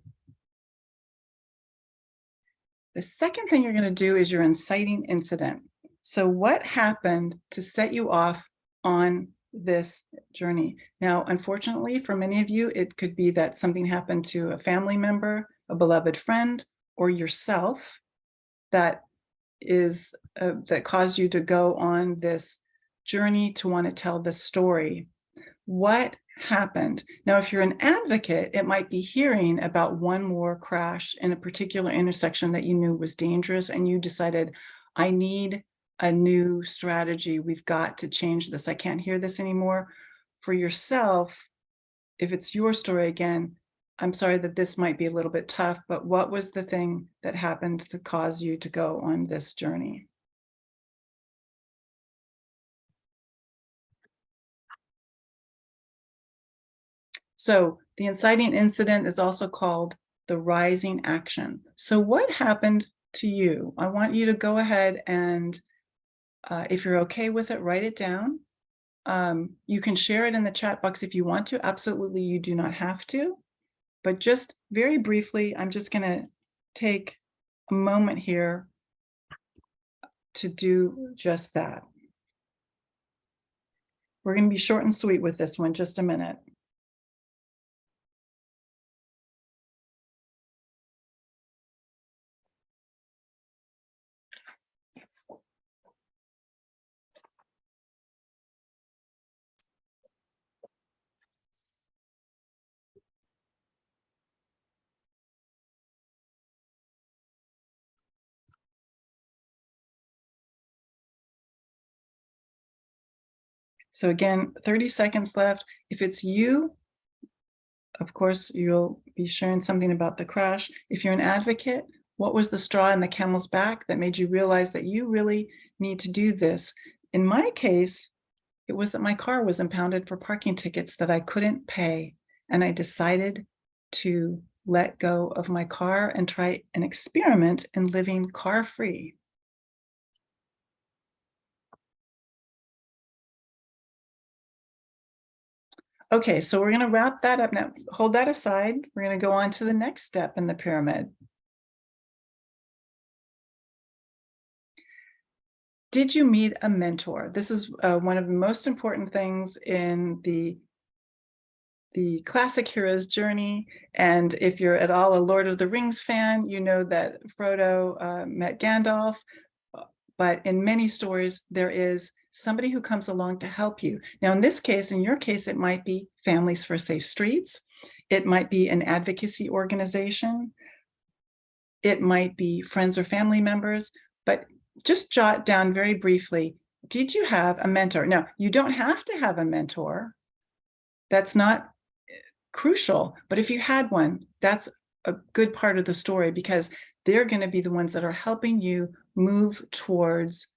The second thing you're going to do is your inciting incident. So what happened to set you off on this journey? Now, unfortunately, for many of you, it could be that something happened to a family member, a beloved friend, or yourself that caused you to go on this journey to want to tell this story. What happened? Now, if you're an advocate, it might be hearing about one more crash in a particular intersection that you knew was dangerous, and you decided, I need a new strategy. We've got to change this. I can't hear this anymore. For yourself, if it's your story again, I'm sorry that this might be a little bit tough, but what was the thing that happened to cause you to go on this journey? So the inciting incident is also called the rising action. So what happened to you? I want you to go ahead and, if you're okay with it, write it down. You can share it in the chat box if you want to. Absolutely, you do not have to. But just very briefly, I'm just going to take a moment here to do just that. We're going to be short and sweet with this one, just a minute. So again, 30 seconds left. If it's you, of course, you'll be sharing something about the crash. If you're an advocate, what was the straw in the camel's back that made you realize that you really need to do this? In my case, it was that my car was impounded for parking tickets that I couldn't pay. And I decided to let go of my car and try an experiment in living car-free. Okay, so we're going to wrap that up now. Hold that aside. We're going to go on to the next step in the pyramid. Did you meet a mentor? This is one of the most important things in the classic hero's journey. And if you're at all a Lord of the Rings fan, you know that Frodo met Gandalf. But in many stories, there is somebody who comes along to help you. Now, in this case, in your case, it might be Families for Safe Streets. It might be an advocacy organization. It might be friends or family members, but just jot down very briefly, did you have a mentor? Now, you don't have to have a mentor. That's not crucial, but if you had one, that's a good part of the story, because they're going to be the ones that are helping you move towards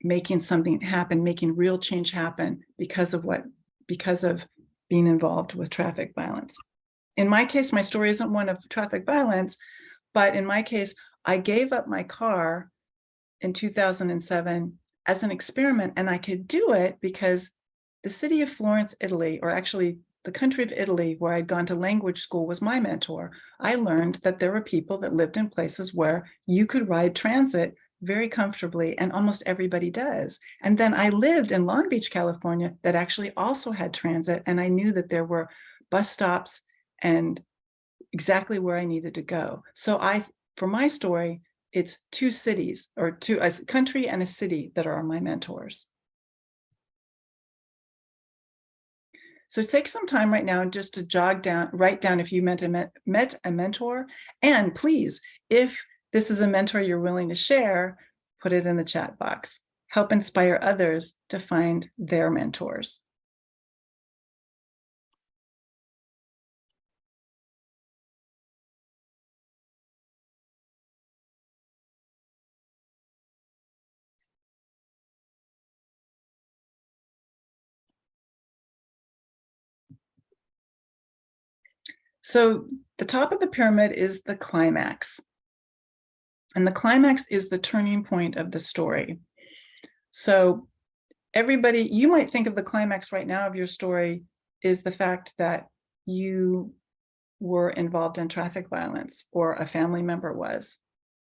making something happen, making real change happen because of being involved with traffic violence. In my case, my story isn't one of traffic violence, but in my case, I gave up my car in 2007 as an experiment, and I could do it because the city of Florence, Italy, or actually the country of Italy, where I'd gone to language school, was my mentor. I learned that there were people that lived in places where you could ride transit very comfortably, and almost everybody does. And then I lived in Long Beach, California, that actually also had transit, and I knew that there were bus stops and exactly where I needed to go. So for my story, it's two cities, or a country and a city, that are my mentors. So take some time right now just to write down if you met a mentor. And please, if this is a mentor you're willing to share, put it in the chat box. Help inspire others to find their mentors. So the top of the pyramid is the climax. And the climax is the turning point of the story. So everybody, you might think of the climax right now of your story is the fact that you were involved in traffic violence, or a family member was.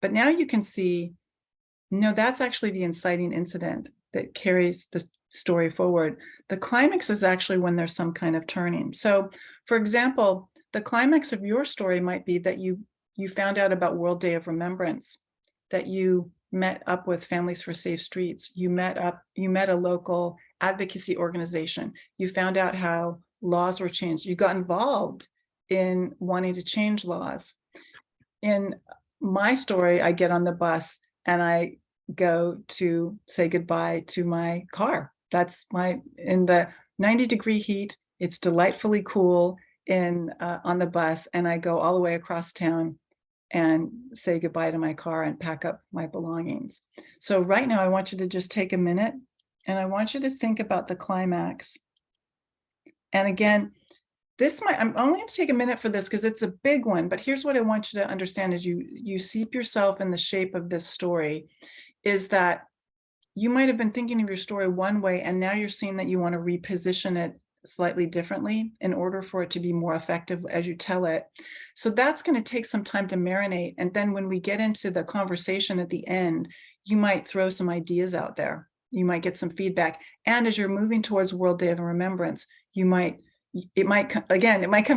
But now you can see, no, that's actually the inciting incident that carries the story forward. The climax is actually when there's some kind of turning. So, for example, the climax of your story might be that you found out about World Day of Remembrance, that you met up with Families for Safe Streets, you met a local advocacy organization, you found out how laws were changed, you got involved in wanting to change laws. In my story, I get on the bus and I go to say goodbye to my car. That's in the 90-degree heat, it's delightfully cool on the bus, and I go all the way across town and say goodbye to my car and pack up my belongings. So right now, I want you to just take a minute, and I want you to think about the climax. And again, I'm only going to take a minute for this because it's a big one, but here's what I want you to understand as you seep yourself in the shape of this story, is that you might have been thinking of your story one way, and now you're seeing that you want to reposition it slightly differently in order for it to be more effective as you tell it. So that's going to take some time to marinate. And then when we get into the conversation at the end, you might throw some ideas out there. You might get some feedback. And as you're moving towards World Day of Remembrance, it might come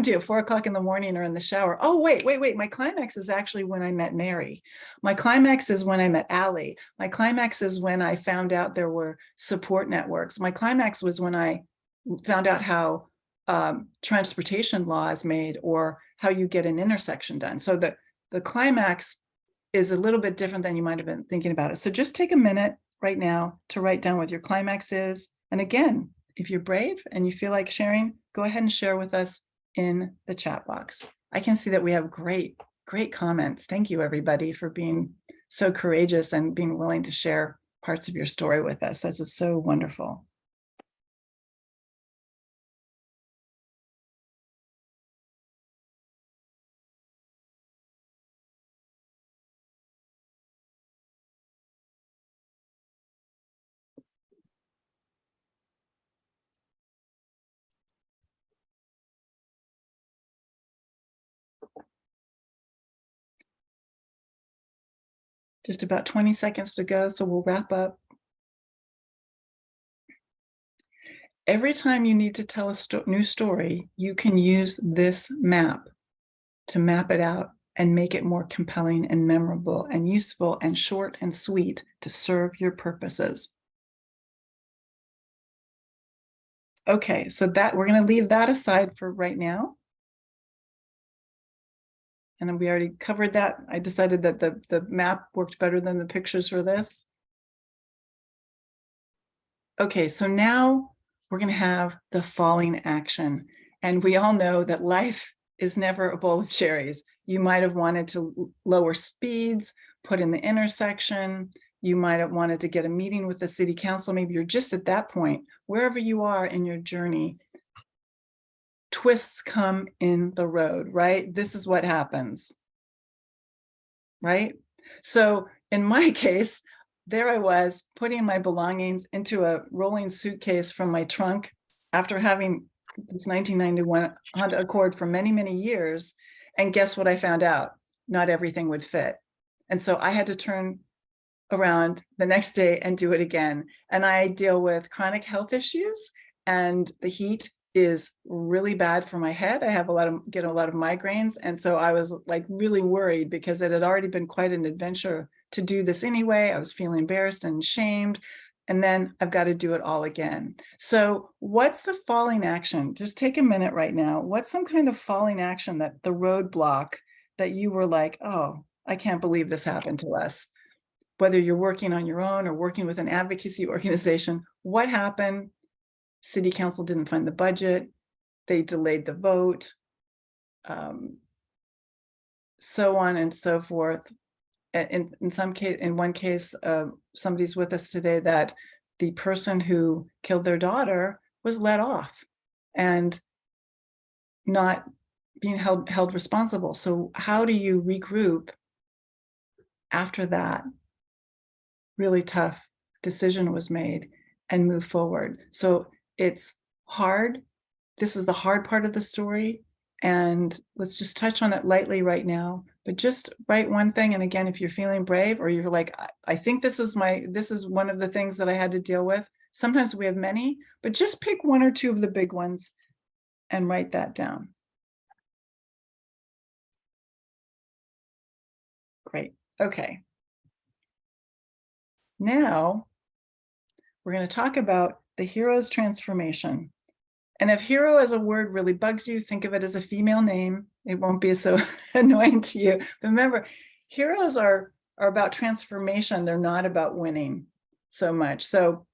to you at 4 o'clock in the morning or in the shower. Oh, wait. My climax is actually when I met Mary. My climax is when I met Allie. My climax is when I found out there were support networks. My climax was when I found out how transportation law is made, or how you get an intersection done. So the climax is a little bit different than you might have been thinking about it. So just take a minute right now to write down what your climax is. And again, if you're brave and you feel like sharing, go ahead and share with us in the chat box. I can see that we have great comments. Thank you, everybody, for being so courageous and being willing to share parts of your story with us. This is so wonderful. Just about 20 seconds to go, so we'll wrap up. Every time you need to tell a new story, you can use this map to map it out and make it more compelling and memorable and useful and short and sweet to serve your purposes. Okay, so we're going to leave that aside for right now. And we already covered that. I decided that the map worked better than the pictures for this. Okay, so now we're going to have the falling action. And we all know that life is never a bowl of cherries. You might have wanted to lower speeds, put in the intersection. You might have wanted to get a meeting with the city council. Maybe you're just at that point, wherever you are in your journey, twists come in the road, right? This is what happens, right? So in my case, there I was putting my belongings into a rolling suitcase from my trunk after having this 1991 Honda Accord for many, many years. And guess what I found out? Not everything would fit. And so I had to turn around the next day and do it again. And I deal with chronic health issues, and the heat is really bad for my head. I have get a lot of migraines. And so I was like really worried because it had already been quite an adventure to do this anyway. I was feeling embarrassed and shamed. And then I've got to do it all again. So what's the falling action? Just take a minute right now. What's some kind of falling action, that the roadblock that you were like, oh, I can't believe this happened to us? Whether you're working on your own or working with an advocacy organization, what happened? City council didn't fund the budget. They delayed the vote, so on and so forth. In one case, somebody's with us today that the person who killed their daughter was let off and not being held responsible. So how do you regroup after that really tough decision was made and move forward? So it's hard. This is the hard part of the story. And let's just touch on it lightly right now, but just write one thing. And again, if you're feeling brave, or you're like, I think this is one of the things that I had to deal with. Sometimes we have many, but just pick one or two of the big ones and write that down. Great. Okay. Now we're going to talk about the hero's transformation. And if hero as a word really bugs you, think of it as a female name. It won't be so annoying to you. But remember, heroes are about transformation. They're not about winning so much. So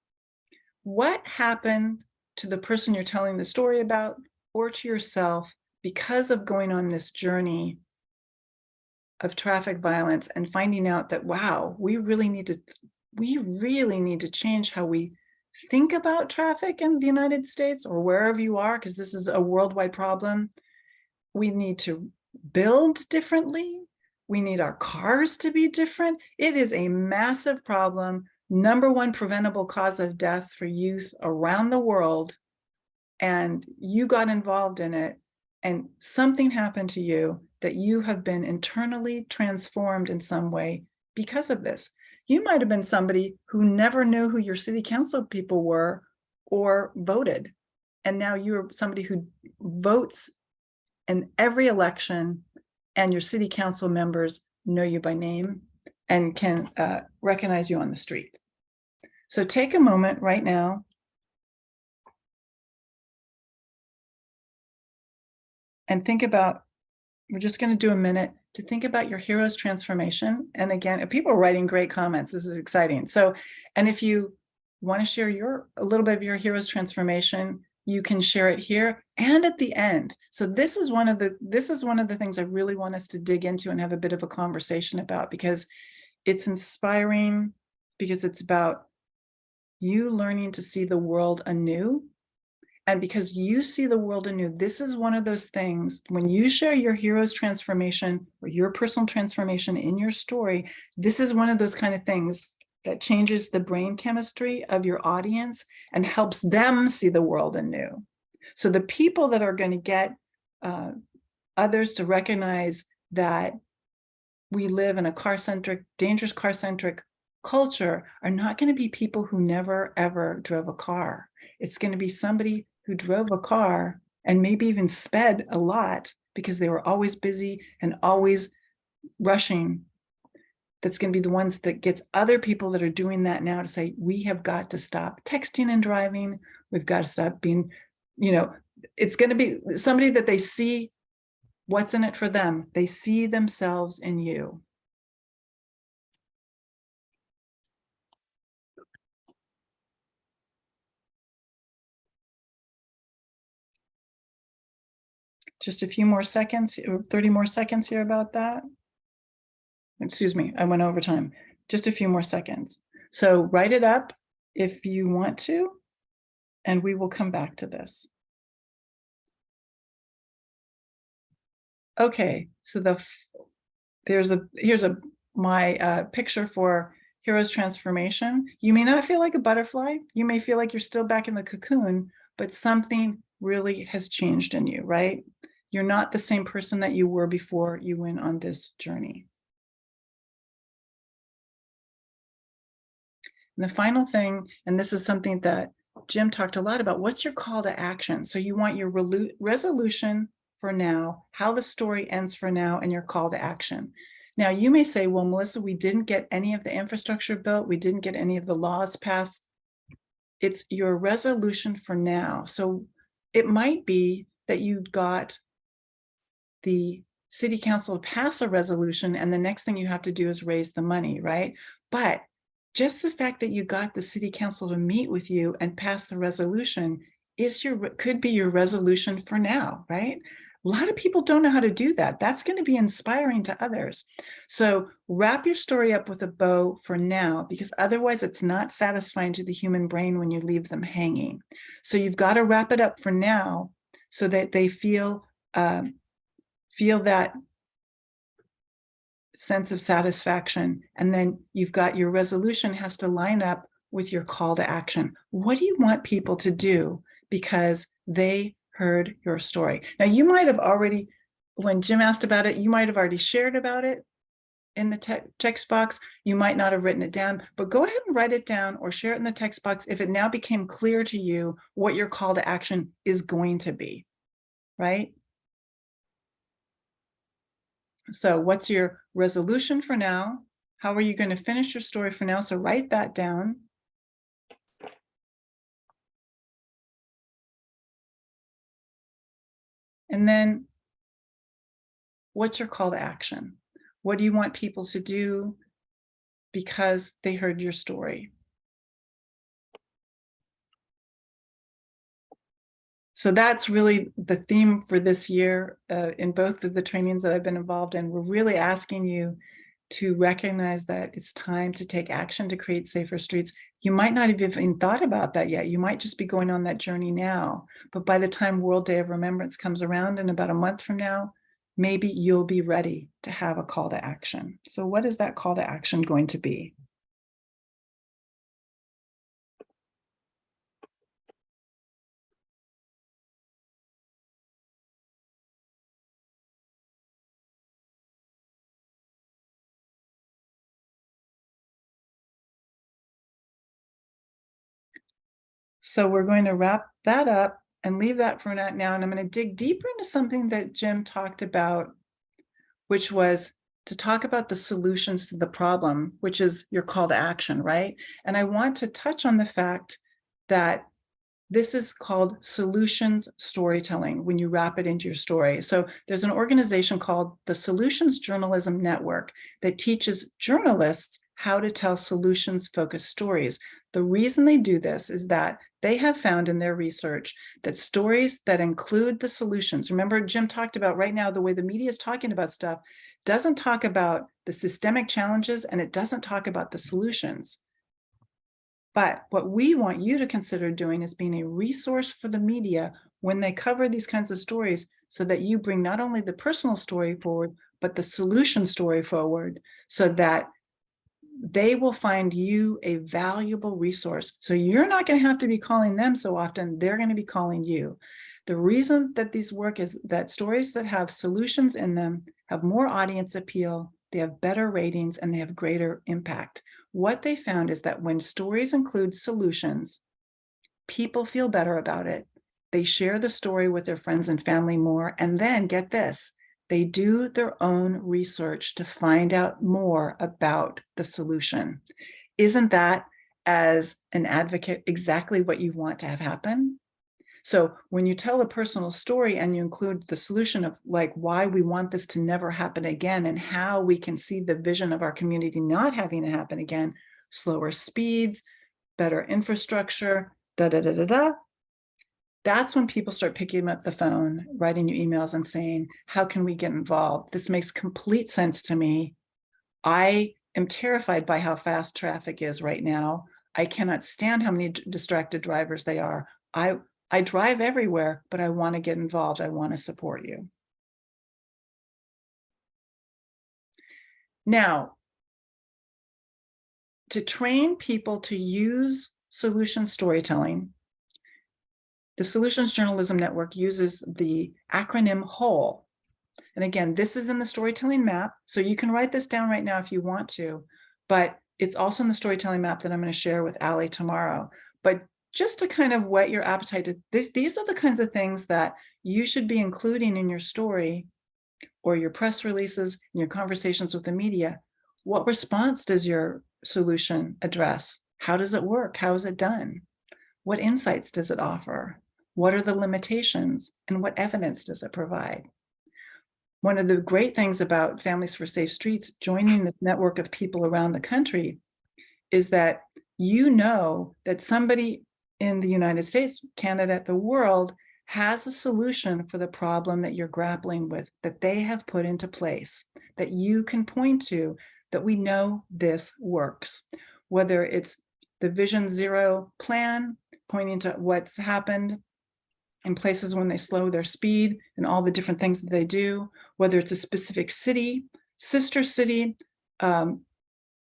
what happened to the person you're telling the story about, or to yourself, because of going on this journey of traffic violence and finding out that, wow, we really need to change how we think about traffic in the United States or wherever you are, because this is a worldwide problem. We need to build differently. We need our cars to be different. It is a massive problem. #1 preventable cause of death for youth around the world. And you got involved in it, and something happened to you that you have been internally transformed in some way because of this. You might have been somebody who never knew who your city council people were or voted. And now you're somebody who votes in every election, and your city council members know you by name and can recognize you on the street. So take a moment right now and think about, we're just going to do a minute to think about your hero's transformation. And again, people are writing great comments. This is exciting. So, and if you want to share a little bit of your hero's transformation, you can share it here and at the end. So this is one of the things I really want us to dig into and have a bit of a conversation about, because it's inspiring, because it's about you learning to see the world anew. And because you see the world anew, this is one of those things, when you share your hero's transformation or your personal transformation in your story, this is one of those kind of things that changes the brain chemistry of your audience and helps them see the world anew. So the people that are going to get others to recognize that we live in a car-centric, dangerous car-centric culture are not going to be people who never, ever drove a car. It's going to be somebody who drove a car and maybe even sped a lot because they were always busy and always rushing. That's going to be the ones that gets other people that are doing that now to say, we have got to stop texting and driving. We've got to stop being, it's going to be somebody that they see what's in it for them. They see themselves in you. Just a few more seconds, 30 more seconds here about that. Excuse me, I went over time. Just a few more seconds. So write it up if you want to, and we will come back to this. Okay, so here's my picture for Hero's transformation. You may not feel like a butterfly. You may feel like you're still back in the cocoon, but something really has changed in you, right? You're not the same person that you were before you went on this journey. And the final thing, and this is something that Jim talked a lot about, what's your call to action? So you want your resolution for now, how the story ends for now, and your call to action. Now, you may say, well, Melissa, we didn't get any of the infrastructure built. We didn't get any of the laws passed. It's your resolution for now. So it might be that you got the city council to pass a resolution, and the next thing you have to do is raise the money, right? But just the fact that you got the city council to meet with you and pass the resolution could be your resolution for now, right? A lot of people don't know how to do that. That's going to be inspiring to others. So wrap your story up with a bow for now, because otherwise it's not satisfying to the human brain when you leave them hanging. So you've got to wrap it up for now so that they feel that sense of satisfaction. And then you've got your resolution has to line up with your call to action. What do you want people to do because they heard your story? Now, you might have already, when Jim asked about it, you might have already shared about it in the text box. You might not have written it down, but go ahead and write it down or share it in the text box if it now became clear to you what your call to action is going to be, right? So what's your resolution for now? How are you going to finish your story for now? So write that down. And then what's your call to action? What do you want people to do because they heard your story? So that's really the theme for this year in both of the trainings that I've been involved in. We're really asking you to recognize that it's time to take action to create safer streets. You might not have even thought about that yet. You might just be going on that journey now. But by the time World Day of Remembrance comes around in about a month from now, maybe you'll be ready to have a call to action. So what is that call to action going to be? So we're going to wrap that up and leave that for now. And I'm going to dig deeper into something that Jim talked about, which was to talk about the solutions to the problem, which is your call to action, right? And I want to touch on the fact that this is called solutions storytelling when you wrap it into your story. So there's an organization called the Solutions Journalism Network that teaches journalists how to tell solutions-focused stories. The reason they do this is that they have found in their research that stories that include the solutions, remember Jim talked about right now, the way the media is talking about stuff, doesn't talk about the systemic challenges and it doesn't talk about the solutions. But what we want you to consider doing is being a resource for the media when they cover these kinds of stories so that you bring not only the personal story forward, but the solution story forward so that they will find you a valuable resource. So you're not going to have to be calling them so often, they're going to be calling you. The reason that these work is that stories that have solutions in them have more audience appeal, they have better ratings, and they have greater impact. What they found is that when stories include solutions, people feel better about it. They share the story with their friends and family more, and then get this, they do their own research to find out more about the solution. Isn't that, as an advocate, exactly what you want to have happen? So when you tell a personal story and you include the solution of like why we want this to never happen again and how we can see the vision of our community not having to happen again, slower speeds, better infrastructure, That's when people start picking up the phone, writing you emails and saying, how can we get involved? This makes complete sense to me. I am terrified by how fast traffic is right now. I cannot stand how many distracted drivers they are. I drive everywhere, but I want to get involved. I want to support you. Now, to train people to use solution storytelling, the Solutions Journalism Network uses the acronym WHOLE. And again, this is in the storytelling map. So you can write this down right now if you want to, but it's also in the storytelling map that I'm going to share with Ali tomorrow. But just to kind of whet your appetite, these are the kinds of things that you should be including in your story or your press releases, and your conversations with the media. What response does your solution address? How does it work? How is it done? What insights does it offer? What are the limitations? And what evidence does it provide? One of the great things about Families for Safe Streets joining this network of people around the country is that you know that somebody in the United States, Canada, the world has a solution for the problem that you're grappling with, that they have put into place, that you can point to, that we know this works. Whether it's the Vision Zero plan, pointing to what's happened in places when they slow their speed and all the different things that they do, whether it's a specific city, sister city,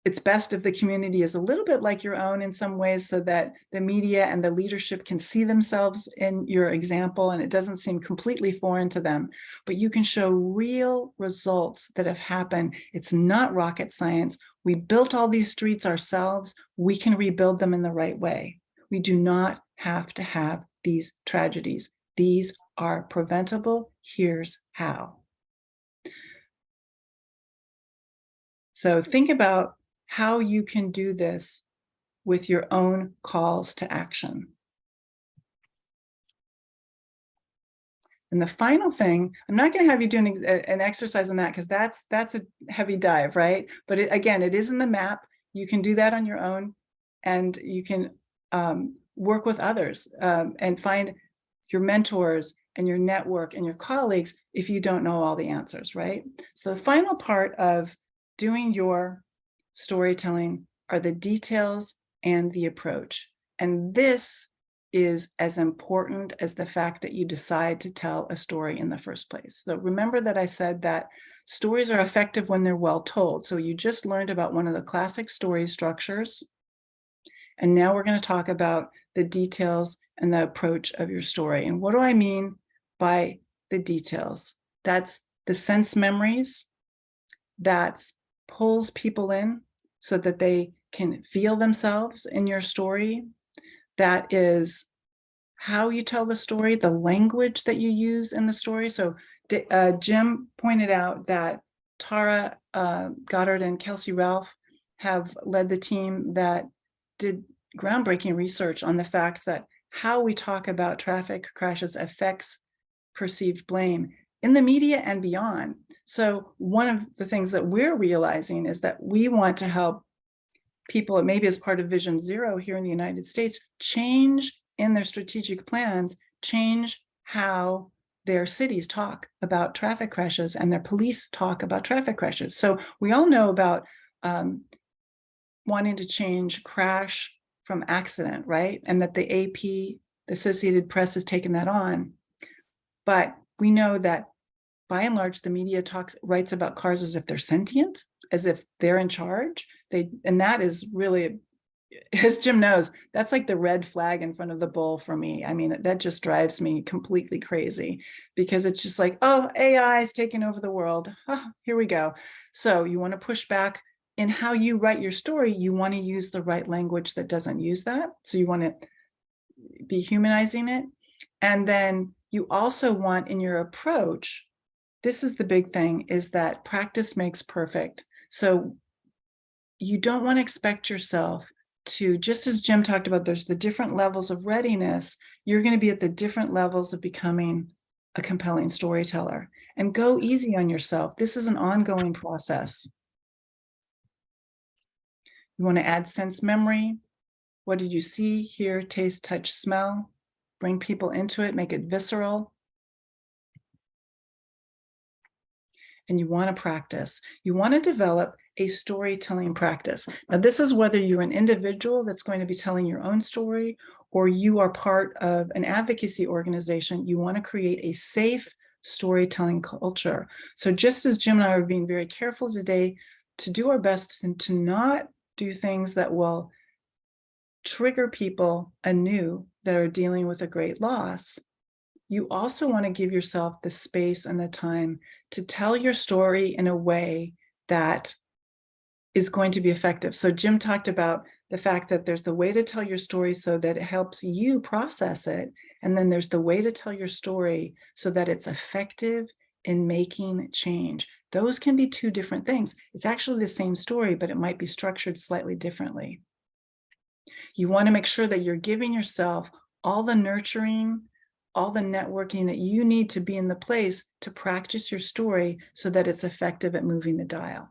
it's best if the community is a little bit like your own in some ways so that the media and the leadership can see themselves in your example and it doesn't seem completely foreign to them. But you can show real results that have happened. It's not rocket science. We built all these streets ourselves. We can rebuild them in the right way. We do not have to have these tragedies. These are preventable. Here's how. So think about how you can do this with your own calls to action. And the final thing, I'm not going to have you do an exercise on that because that's a heavy dive, right? But again, it is in the map. You can do that on your own, and you can work with others and find your mentors and your network and your colleagues if you don't know all the answers, right? So the final part of doing your storytelling are the details and the approach. And this is as important as the fact that you decide to tell a story in the first place. So remember that I said that stories are effective when they're well told. So you just learned about one of the classic story structures. And now we're going to talk about the details and the approach of your story. And what do I mean by the details? That's the sense memories, that's pulls people in so that they can feel themselves in your story. That is how you tell the story, the language that you use in the story. So Jim pointed out that Tara Goddard and Kelsey Ralph have led the team that did groundbreaking research on the fact that how we talk about traffic crashes affects perceived blame in the media and beyond. So one of the things that we're realizing is that we want to help people, maybe as part of Vision Zero here in the United States, change in their strategic plans, change how their cities talk about traffic crashes and their police talk about traffic crashes. So we all know about wanting to change crash from accident, right? And that the AP, the Associated Press, has taken that on. But we know that by and large, the media writes about cars as if they're sentient, as if they're in charge. And that is really, as Jim knows, that's like the red flag in front of the bull for me. I mean, that just drives me completely crazy because it's just like, oh, AI is taking over the world. Oh, here we go. So you want to push back in how you write your story. You want to use the right language that doesn't use that. So you want to be humanizing it. And then you also want in your approach, this is the big thing, is that practice makes perfect. So you don't want to expect yourself to, just as Jim talked about, there's the different levels of readiness. You're going to be at the different levels of becoming a compelling storyteller. And go easy on yourself. This is an ongoing process. You want to add sense memory. What did you see, hear, taste, touch, smell? bring people into it, make it visceral. And you want to practice. You want to develop a storytelling practice. Now, this is whether you're an individual that's going to be telling your own story, or you are part of an advocacy organization. You want to create a safe storytelling culture. So just as Jim and I are being very careful today to do our best and to not do things that will trigger people anew that are dealing with a great loss, you also want to give yourself the space and the time to tell your story in a way that is going to be effective. So Jim talked about the fact that there's the way to tell your story so that it helps you process it. And then there's the way to tell your story so that it's effective in making change. Those can be two different things. It's actually the same story, but it might be structured slightly differently. You want to make sure that you're giving yourself all the nurturing, all the networking that you need to be in the place to practice your story so that it's effective at moving the dial.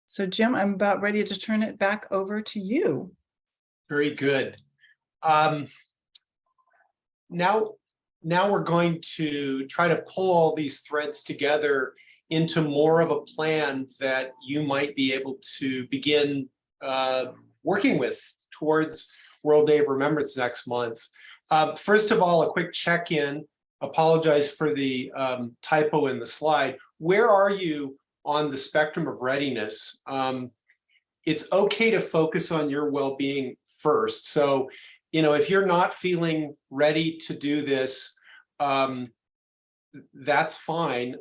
So Jim, I'm about ready to turn it back over to you. Very good. Now we're going to try to pull all these threads together into more of a plan that you might be able to begin working with towards World Day of Remembrance next month. First of all, a quick check-in. Apologize for the typo in the slide. Where are you on the spectrum of readiness? It's okay to focus on your well-being first. So, if you're not feeling ready to do this, that's fine.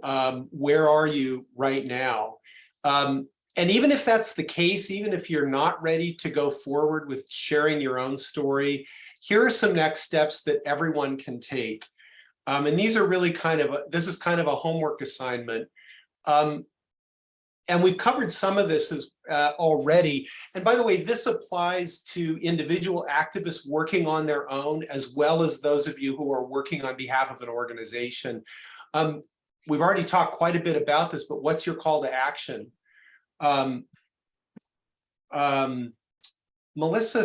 Where are you right now? And even if that's the case, even if you're not ready to go forward with sharing your own story, here are some next steps that everyone can take. And these are really this is kind of a homework assignment. And we've covered some of this already. And by the way, this applies to individual activists working on their own, as well as those of you who are working on behalf of an organization. We've already talked quite a bit about this, but what's your call to action? Melissa,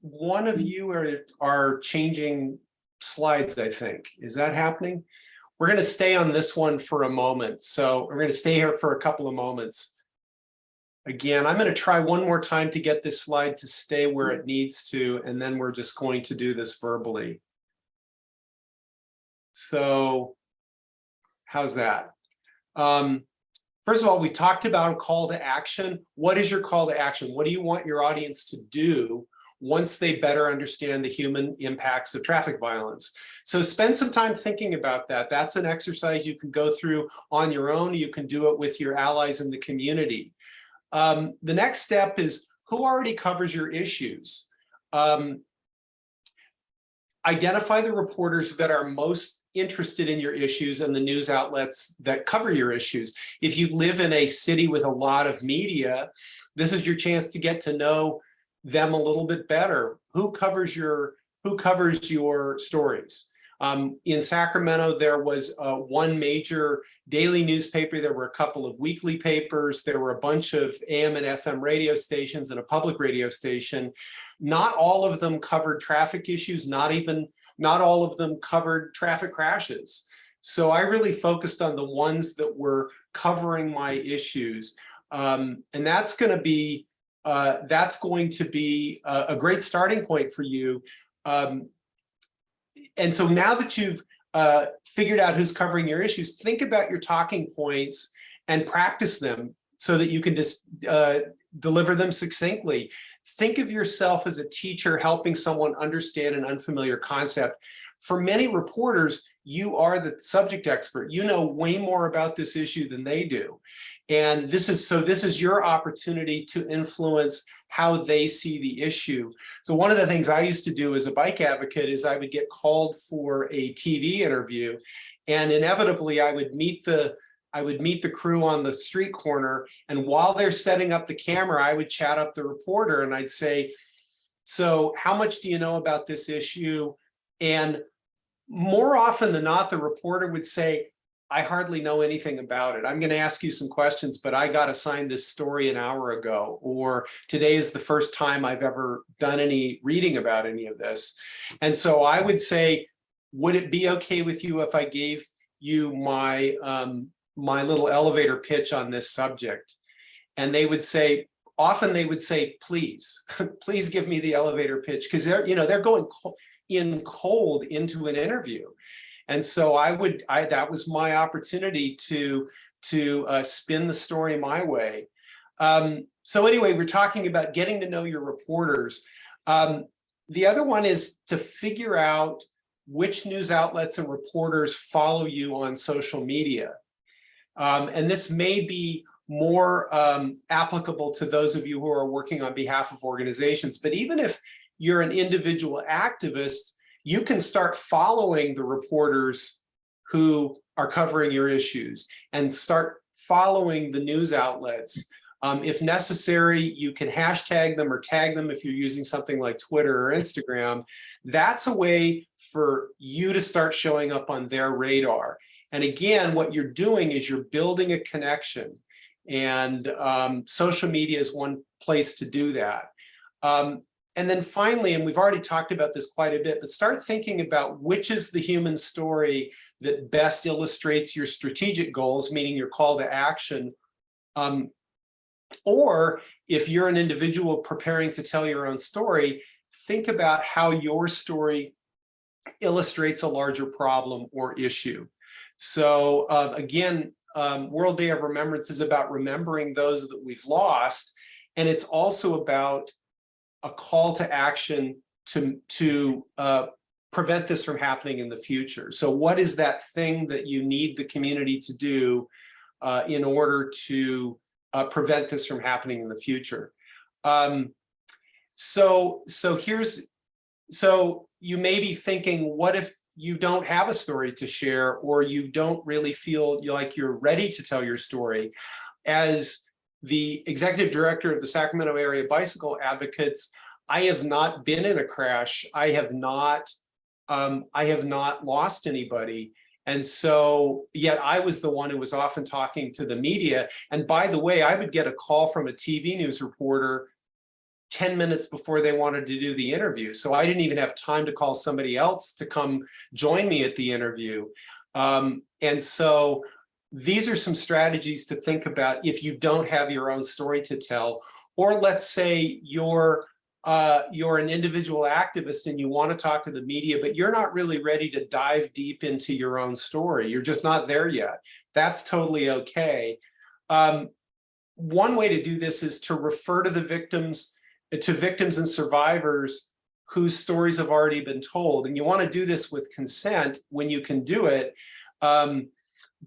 one of you are changing slides, I think. Is that happening? We're going to stay on this one for a moment. So we're going to stay here for a couple of moments. Again, I'm going to try one more time to get this slide to stay where it needs to, and then we're just going to do this verbally. So how's that? First of all, we talked about a call to action. What is your call to action? What do you want your audience to do once they better understand the human impacts of traffic violence? So spend some time thinking about that. That's an exercise you can go through on your own. You can do it with your allies in the community. The next step is who already covers your issues. Identify the reporters that are most interested in your issues and the news outlets that cover your issues. If you live in a city with a lot of media, this is your chance to get to know them a little bit better. Who covers your stories? In Sacramento, there was one major daily newspaper. There were a couple of weekly papers. There were a bunch of AM and FM radio stations and a public radio station. Not all of them covered traffic issues. Not all of them covered traffic crashes. So I really focused on the ones that were covering my issues, and that's going to be a great starting point for you. And so now that you've figured out who's covering your issues, think about your talking points and practice them so that you can just deliver them succinctly. Think of yourself as a teacher helping someone understand an unfamiliar concept. For many reporters, you are the subject expert. You know way more about this issue than they do. And this is your opportunity to influence how they see the issue. So one of the things I used to do as a bike advocate is I would get called for a TV interview, and inevitably I would meet the crew on the street corner, and while they're setting up the camera, I would chat up the reporter and I'd say, so how much do you know about this issue? And more often than not, the reporter would say, I hardly know anything about it. I'm going to ask you some questions, but I got assigned this story an hour ago, or today is the first time I've ever done any reading about any of this. And so I would say, would it be okay with you if I gave you my my little elevator pitch on this subject? And they would say, often they would say, please, please give me the elevator pitch, because they're going in cold into an interview. And so that was my opportunity to spin the story my way. So anyway, we're talking about getting to know your reporters. The other one is to figure out which news outlets and reporters follow you on social media. And this may be more applicable to those of you who are working on behalf of organizations, but even if you're an individual activist, you can start following the reporters who are covering your issues and start following the news outlets. If necessary, you can hashtag them or tag them if you're using something like Twitter or Instagram. That's a way for you to start showing up on their radar. And again, what you're doing is you're building a connection, and social media is one place to do that. And then finally, and we've already talked about this quite a bit, but start thinking about which is the human story that best illustrates your strategic goals, meaning your call to action. Or if you're an individual preparing to tell your own story, think about how your story illustrates a larger problem or issue. So again, World Day of Remembrance is about remembering those that we've lost. And it's also about a call to action to prevent this from happening in the future. So what is that thing that you need the community to do in order to prevent this from happening in the future? So you may be thinking, what if you don't have a story to share, or you don't really feel like you're ready to tell your story? As the executive director of the Sacramento Area Bicycle Advocates, I have not been in a crash. I have not lost anybody. And so yet I was the one who was often talking to the media. And by the way, I would get a call from a TV news reporter 10 minutes before they wanted to do the interview. So I didn't even have time to call somebody else to come join me at the interview. And so these are some strategies to think about if you don't have your own story to tell. Or let's say you're an individual activist and you want to talk to the media, but you're not really ready to dive deep into your own story. You're just not there yet. That's totally okay. One way to do this is to refer to the victims and survivors whose stories have already been told. And you want to do this with consent when you can do it.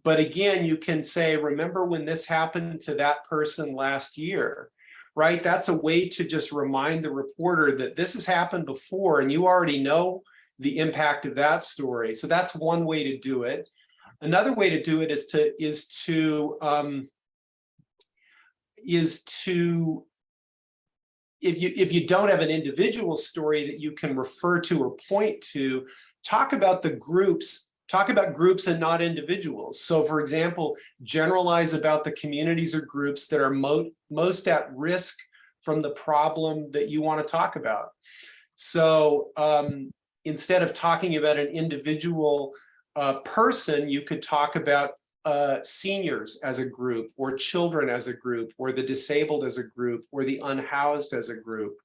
But again, you can say, remember when this happened to that person last year, right? That's a way to just remind the reporter that this has happened before and you already know the impact of that story. So that's one way to do it. Another way to do it is to if you don't have an individual story that you can refer to or point to, talk about groups and not individuals. So for example, generalize about the communities or groups that are most at risk from the problem that you want to talk about. So instead of talking about an individual person, you could talk about seniors as a group, or children as a group, or the disabled as a group, or the unhoused as a group.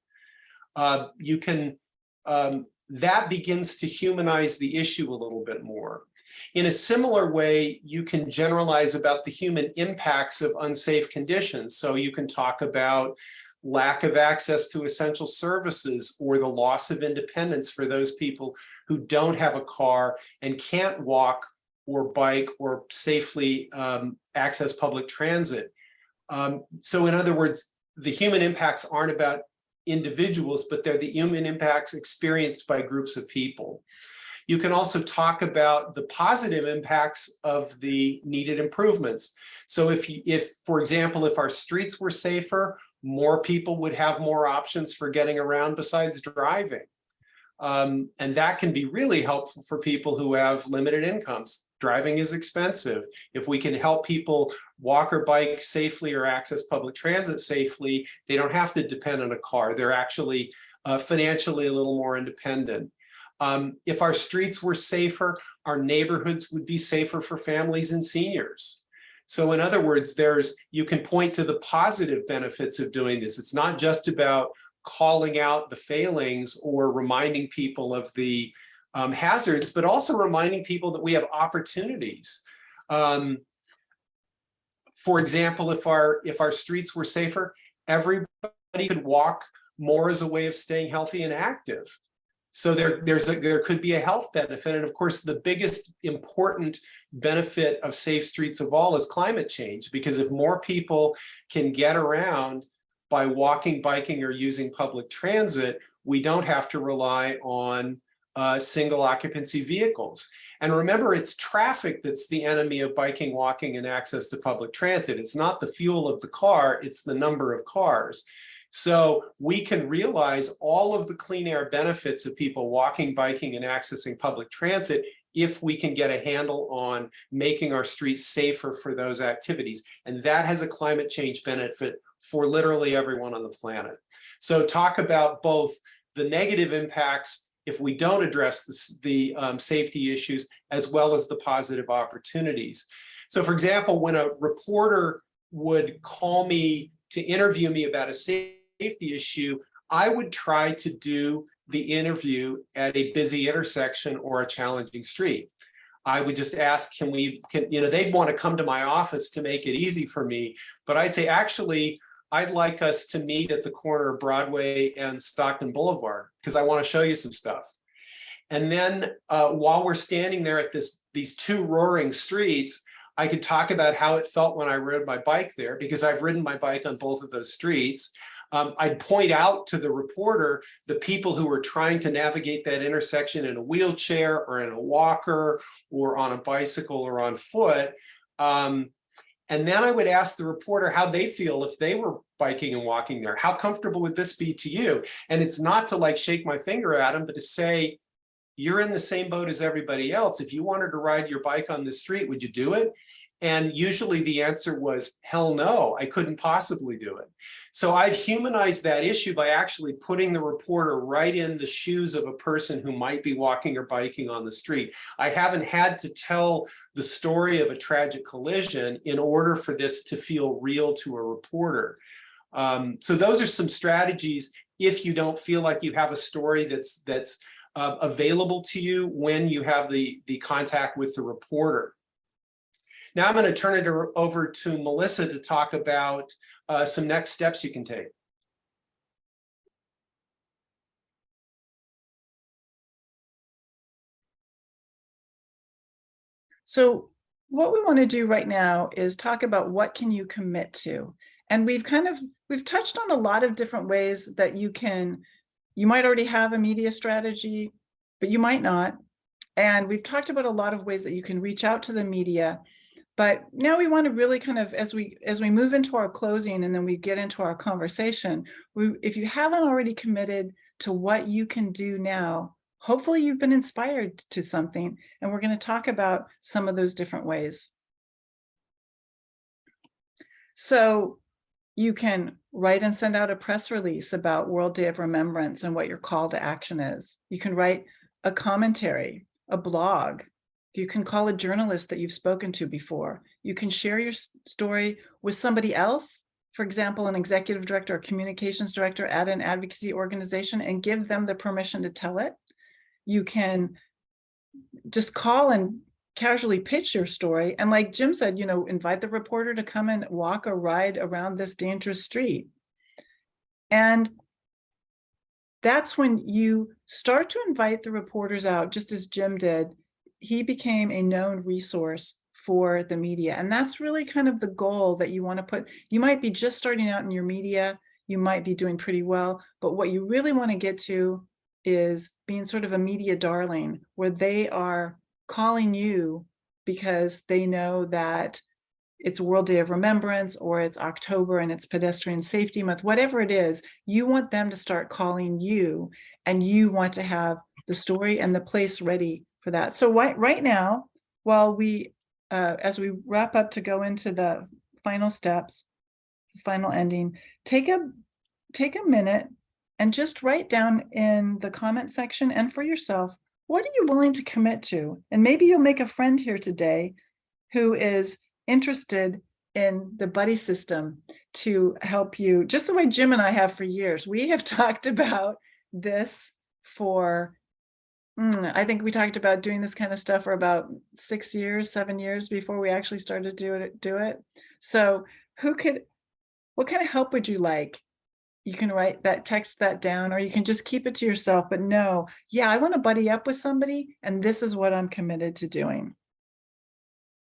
That begins to humanize the issue a little bit more. In a similar way, you can generalize about the human impacts of unsafe conditions. So you can talk about lack of access to essential services, or the loss of independence for those people who don't have a car and can't walk or bike or safely access public transit. So in other words, the human impacts aren't about individuals, but they're the human impacts experienced by groups of people. You can also talk about the positive impacts of the needed improvements. So if, for example, if our streets were safer, more people would have more options for getting around besides driving. And that can be really helpful for people who have limited incomes. Driving is expensive. If we can help people walk or bike safely or access public transit safely, they don't have to depend on a car. They're actually financially a little more independent. If our streets were safer, our neighborhoods would be safer for families and seniors. So in other words, you can point to the positive benefits of doing this. It's not just about calling out the failings or reminding people of the hazards, but also reminding people that we have opportunities. For example, if our streets were safer, everybody could walk more as a way of staying healthy and active. So there could be a health benefit. And of course, the biggest important benefit of safe streets of all is climate change, because if more people can get around by walking, biking, or using public transit, we don't have to rely on single occupancy vehicles. And remember, it's traffic that's the enemy of biking, walking, and access to public transit. It's not the fuel of the car, it's the number of cars. So we can realize all of the clean air benefits of people walking, biking, and accessing public transit if we can get a handle on making our streets safer for those activities. And that has a climate change benefit for literally everyone on the planet. So talk about both the negative impacts if we don't address the safety issues, as well as the positive opportunities. So for example, when a reporter would call me to interview me about a safety issue, I would try to do the interview at a busy intersection or a challenging street. I would just ask, they'd want to come to my office to make it easy for me, but I'd say, actually, I'd like us to meet at the corner of Broadway and Stockton Boulevard, because I want to show you some stuff. And then while we're standing there at these two roaring streets, I could talk about how it felt when I rode my bike there, because I've ridden my bike on both of those streets. I'd point out to the reporter the people who were trying to navigate that intersection in a wheelchair or in a walker or on a bicycle or on foot. And then I would ask the reporter how they feel if they were biking and walking there. How comfortable would this be to you? And it's not to like shake my finger at them, but to say, you're in the same boat as everybody else. If you wanted to ride your bike on the street, would you do it? And usually the answer was, hell no, I couldn't possibly do it. So I've humanized that issue by actually putting the reporter right in the shoes of a person who might be walking or biking on the street. I haven't had to tell the story of a tragic collision in order for this to feel real to a reporter. So those are some strategies if you don't feel like you have a story that's available to you when you have the contact with the reporter. Now I'm going to turn it over to Melissa to talk about some next steps you can take. So what we want to do right now is talk about what can you commit to. And we've touched on a lot of different ways that you might already have a media strategy, but you might not. And we've talked about a lot of ways that you can reach out to the media. But now we want to really kind of, as we move into our closing and then we get into our conversation, if you haven't already committed to what you can do now, hopefully you've been inspired to something, and we're going to talk about some of those different ways. So you can write and send out a press release about World Day of Remembrance and what your call to action is. You can write a commentary, a blog. You can call a journalist that you've spoken to before. You can share your story with somebody else, for example, an executive director or communications director at an advocacy organization, and give them the permission to tell it. You can just call and casually pitch your story. And like Jim said, invite the reporter to come and walk or ride around this dangerous street. And that's when you start to invite the reporters out, just as Jim did. He became a known resource for the media. And that's really kind of the goal that you want to put. You might be just starting out in your media, you might be doing pretty well, but what you really want to get to is being sort of a media darling, where they are calling you because they know that it's World Day of Remembrance, or it's October and it's Pedestrian Safety Month, whatever it is, you want them to start calling you, and you want to have the story and the place ready for that. So right now, while we, as we wrap up to go into the final steps, final ending, take a minute and just write down in the comment section and for yourself, what are you willing to commit to? And maybe you'll make a friend here today who is interested in the buddy system to help you, just the way Jim and I have for years. We have talked about this for, I think we talked about doing this kind of stuff for about 6 years, 7 years before we actually started to do it. So what kind of help would you like? You can write that, text that down, or you can just keep it to yourself, but know, yeah, I want to buddy up with somebody and this is what I'm committed to doing.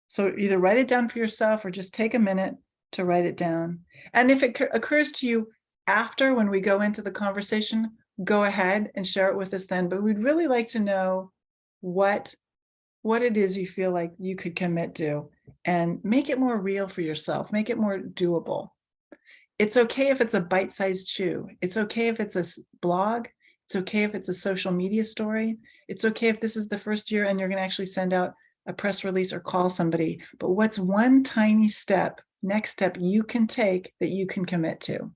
So either write it down for yourself or just take a minute to write it down. And if it occurs to you after, when we go into the conversation, go ahead and share it with us then. But we'd really like to know what it is you feel like you could commit to, and make it more real for yourself, make it more doable. It's okay if it's a bite-sized chew. It's okay if it's a blog. It's okay if it's a social media story. It's okay if this is the first year and you're going to actually send out a press release or call somebody. But what's one tiny step, next step you can take that you can commit to? I'm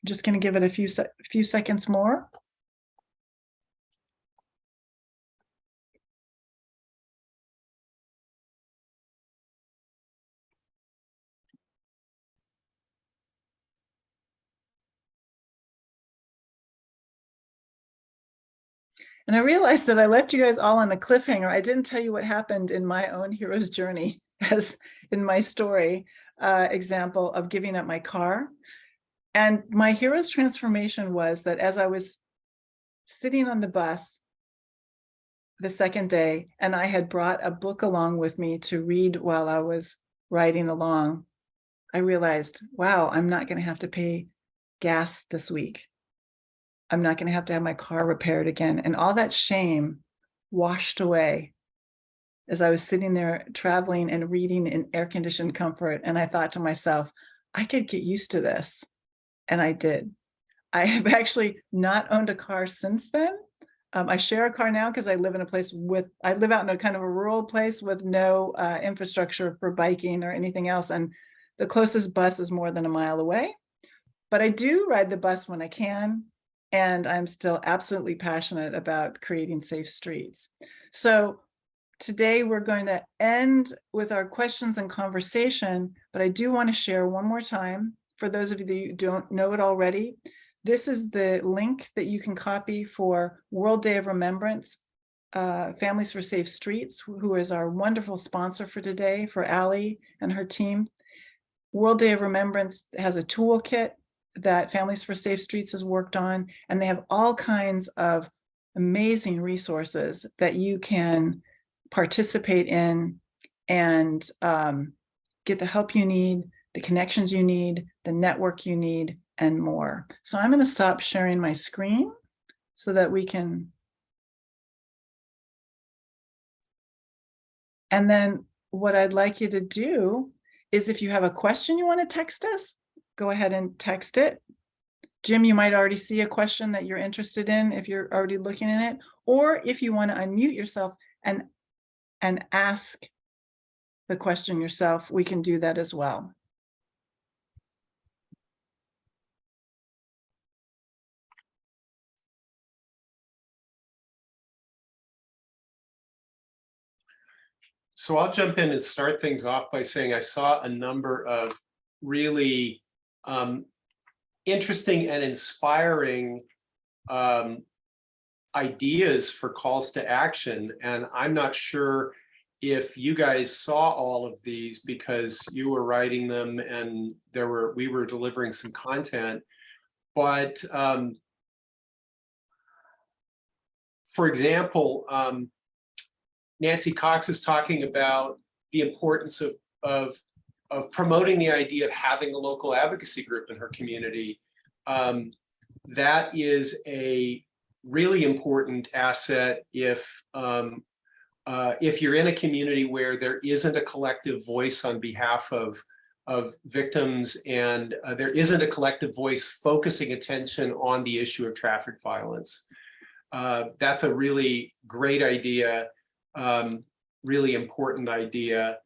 just going to give it a few seconds more. And I realized that I left you guys all on a cliffhanger. I didn't tell you what happened in my own hero's journey, as in my story example of giving up my car. And my hero's transformation was that as I was sitting on the bus the second day, and I had brought a book along with me to read while I was riding along, I realized, wow, I'm not going to have to pay gas this week. I'm not going to have my car repaired again. And all that shame washed away as I was sitting there traveling and reading in air-conditioned comfort. And I thought to myself, I could get used to this. And I did. I have actually not owned a car since then. I share a car now because I live in a place I live out in a kind of a rural place with no infrastructure for biking or anything else. And the closest bus is more than a mile away. But I do ride the bus when I can. And I'm still absolutely passionate about creating safe streets. So today we're going to end with our questions and conversation, but I do want to share one more time, for those of you that don't know it already, this is the link that you can copy for World Day of Remembrance, Families for Safe Streets, who is our wonderful sponsor for today, for Allie and her team. World Day of Remembrance has a toolkit that Families for Safe Streets has worked on, and they have all kinds of amazing resources that you can participate in and get the help you need, the connections you need, the network you need, and more. So I'm going to stop sharing my screen so that we can. And then what I'd like you to do is, if you have a question you want to text us, go ahead and text it. Jim, you might already see a question that you're interested in if you're already looking at it, or if you want to unmute yourself and ask the question yourself, we can do that as well. So I'll jump in and start things off by saying I saw a number of really interesting and inspiring ideas for calls to action. And I'm not sure if you guys saw all of these because you were writing them and we were delivering some content. But for example, Nancy Cox is talking about the importance of promoting the idea of having a local advocacy group in her community. That is a really important asset if you're in a community where there isn't a collective voice on behalf of victims, and there isn't a collective voice focusing attention on the issue of traffic violence. That's a really great idea, really important idea.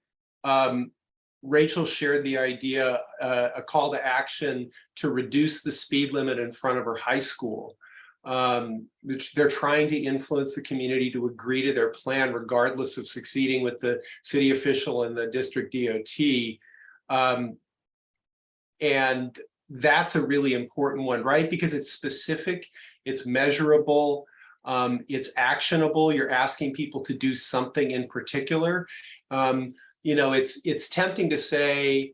Rachel shared the idea, a call to action to reduce the speed limit in front of her high school. Which they're trying to influence the community to agree to their plan, regardless of succeeding with the city official and the district DOT. And that's a really important one, right? Because it's specific, it's measurable, it's actionable. You're asking people to do something in particular. You know, it's tempting to say,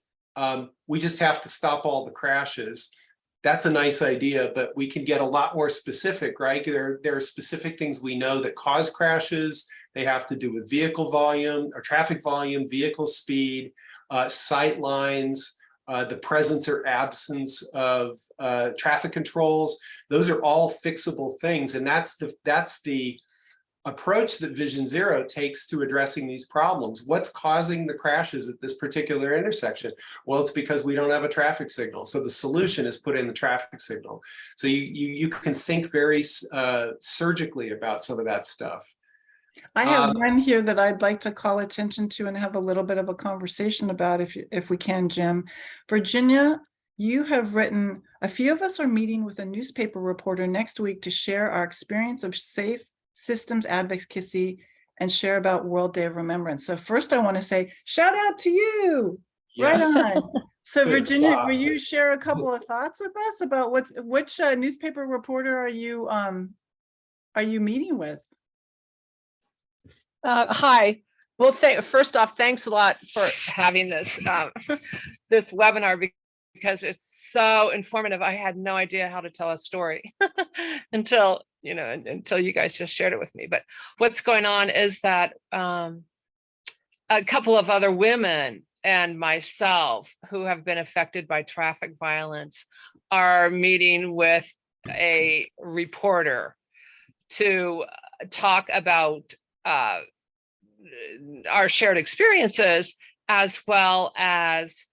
we just have to stop all the crashes. That's a nice idea, but we can get a lot more specific, right? There are specific things we know that cause crashes. They have to do with vehicle volume or traffic volume, vehicle speed, sight lines, the presence or absence of traffic controls. Those are all fixable things. And that's the approach that Vision Zero takes to addressing these problems. What's causing the crashes at this particular intersection? Well, it's because we don't have a traffic signal. So the solution is put in the traffic signal. So you can think very surgically about some of that stuff. I have one here that I'd like to call attention to and have a little bit of a conversation about, if we can, Jim. Virginia, you have written, a few of us are meeting with a newspaper reporter next week to share our experience of safe systems advocacy and share about World Day of Remembrance. So first I want to say, shout out to you. Yes. Right on. So Good Virginia, job. will you share a couple of thoughts with us about which newspaper reporter are you meeting with? Hi. Well, first off, thanks a lot for having this this webinar, because it's so informative. I had no idea how to tell a story until you guys just shared it with me. But what's going on is that a couple of other women and myself who have been affected by traffic violence are meeting with a reporter to talk about our shared experiences, as well as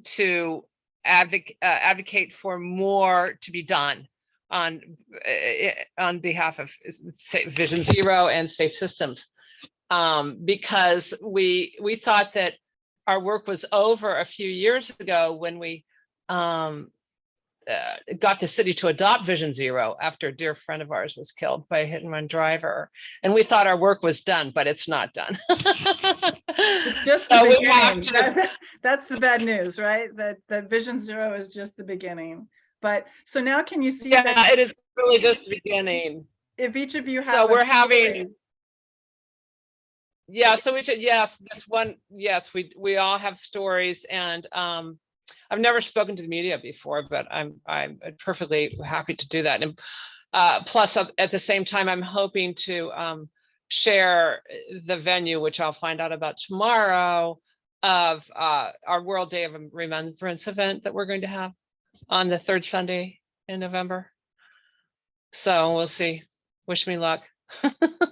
to advocate for more to be done on behalf of Vision Zero and safe systems, because we thought that our work was over a few years ago when we got the city to adopt Vision Zero after a dear friend of ours was killed by a hit and run driver. And we thought our work was done, but it's not done. It's just the beginning. That's the bad news, right? That Vision Zero is just the beginning. But so now can you see that it is really just the beginning. If each of you have so we're having so we should we all have stories, and I've never spoken to the media before, but I'm perfectly happy to do that. And plus, at the same time, I'm hoping to share the venue, which I'll find out about tomorrow, of our World Day of Remembrance event that we're going to have on the third Sunday in November. So we'll see. Wish me luck.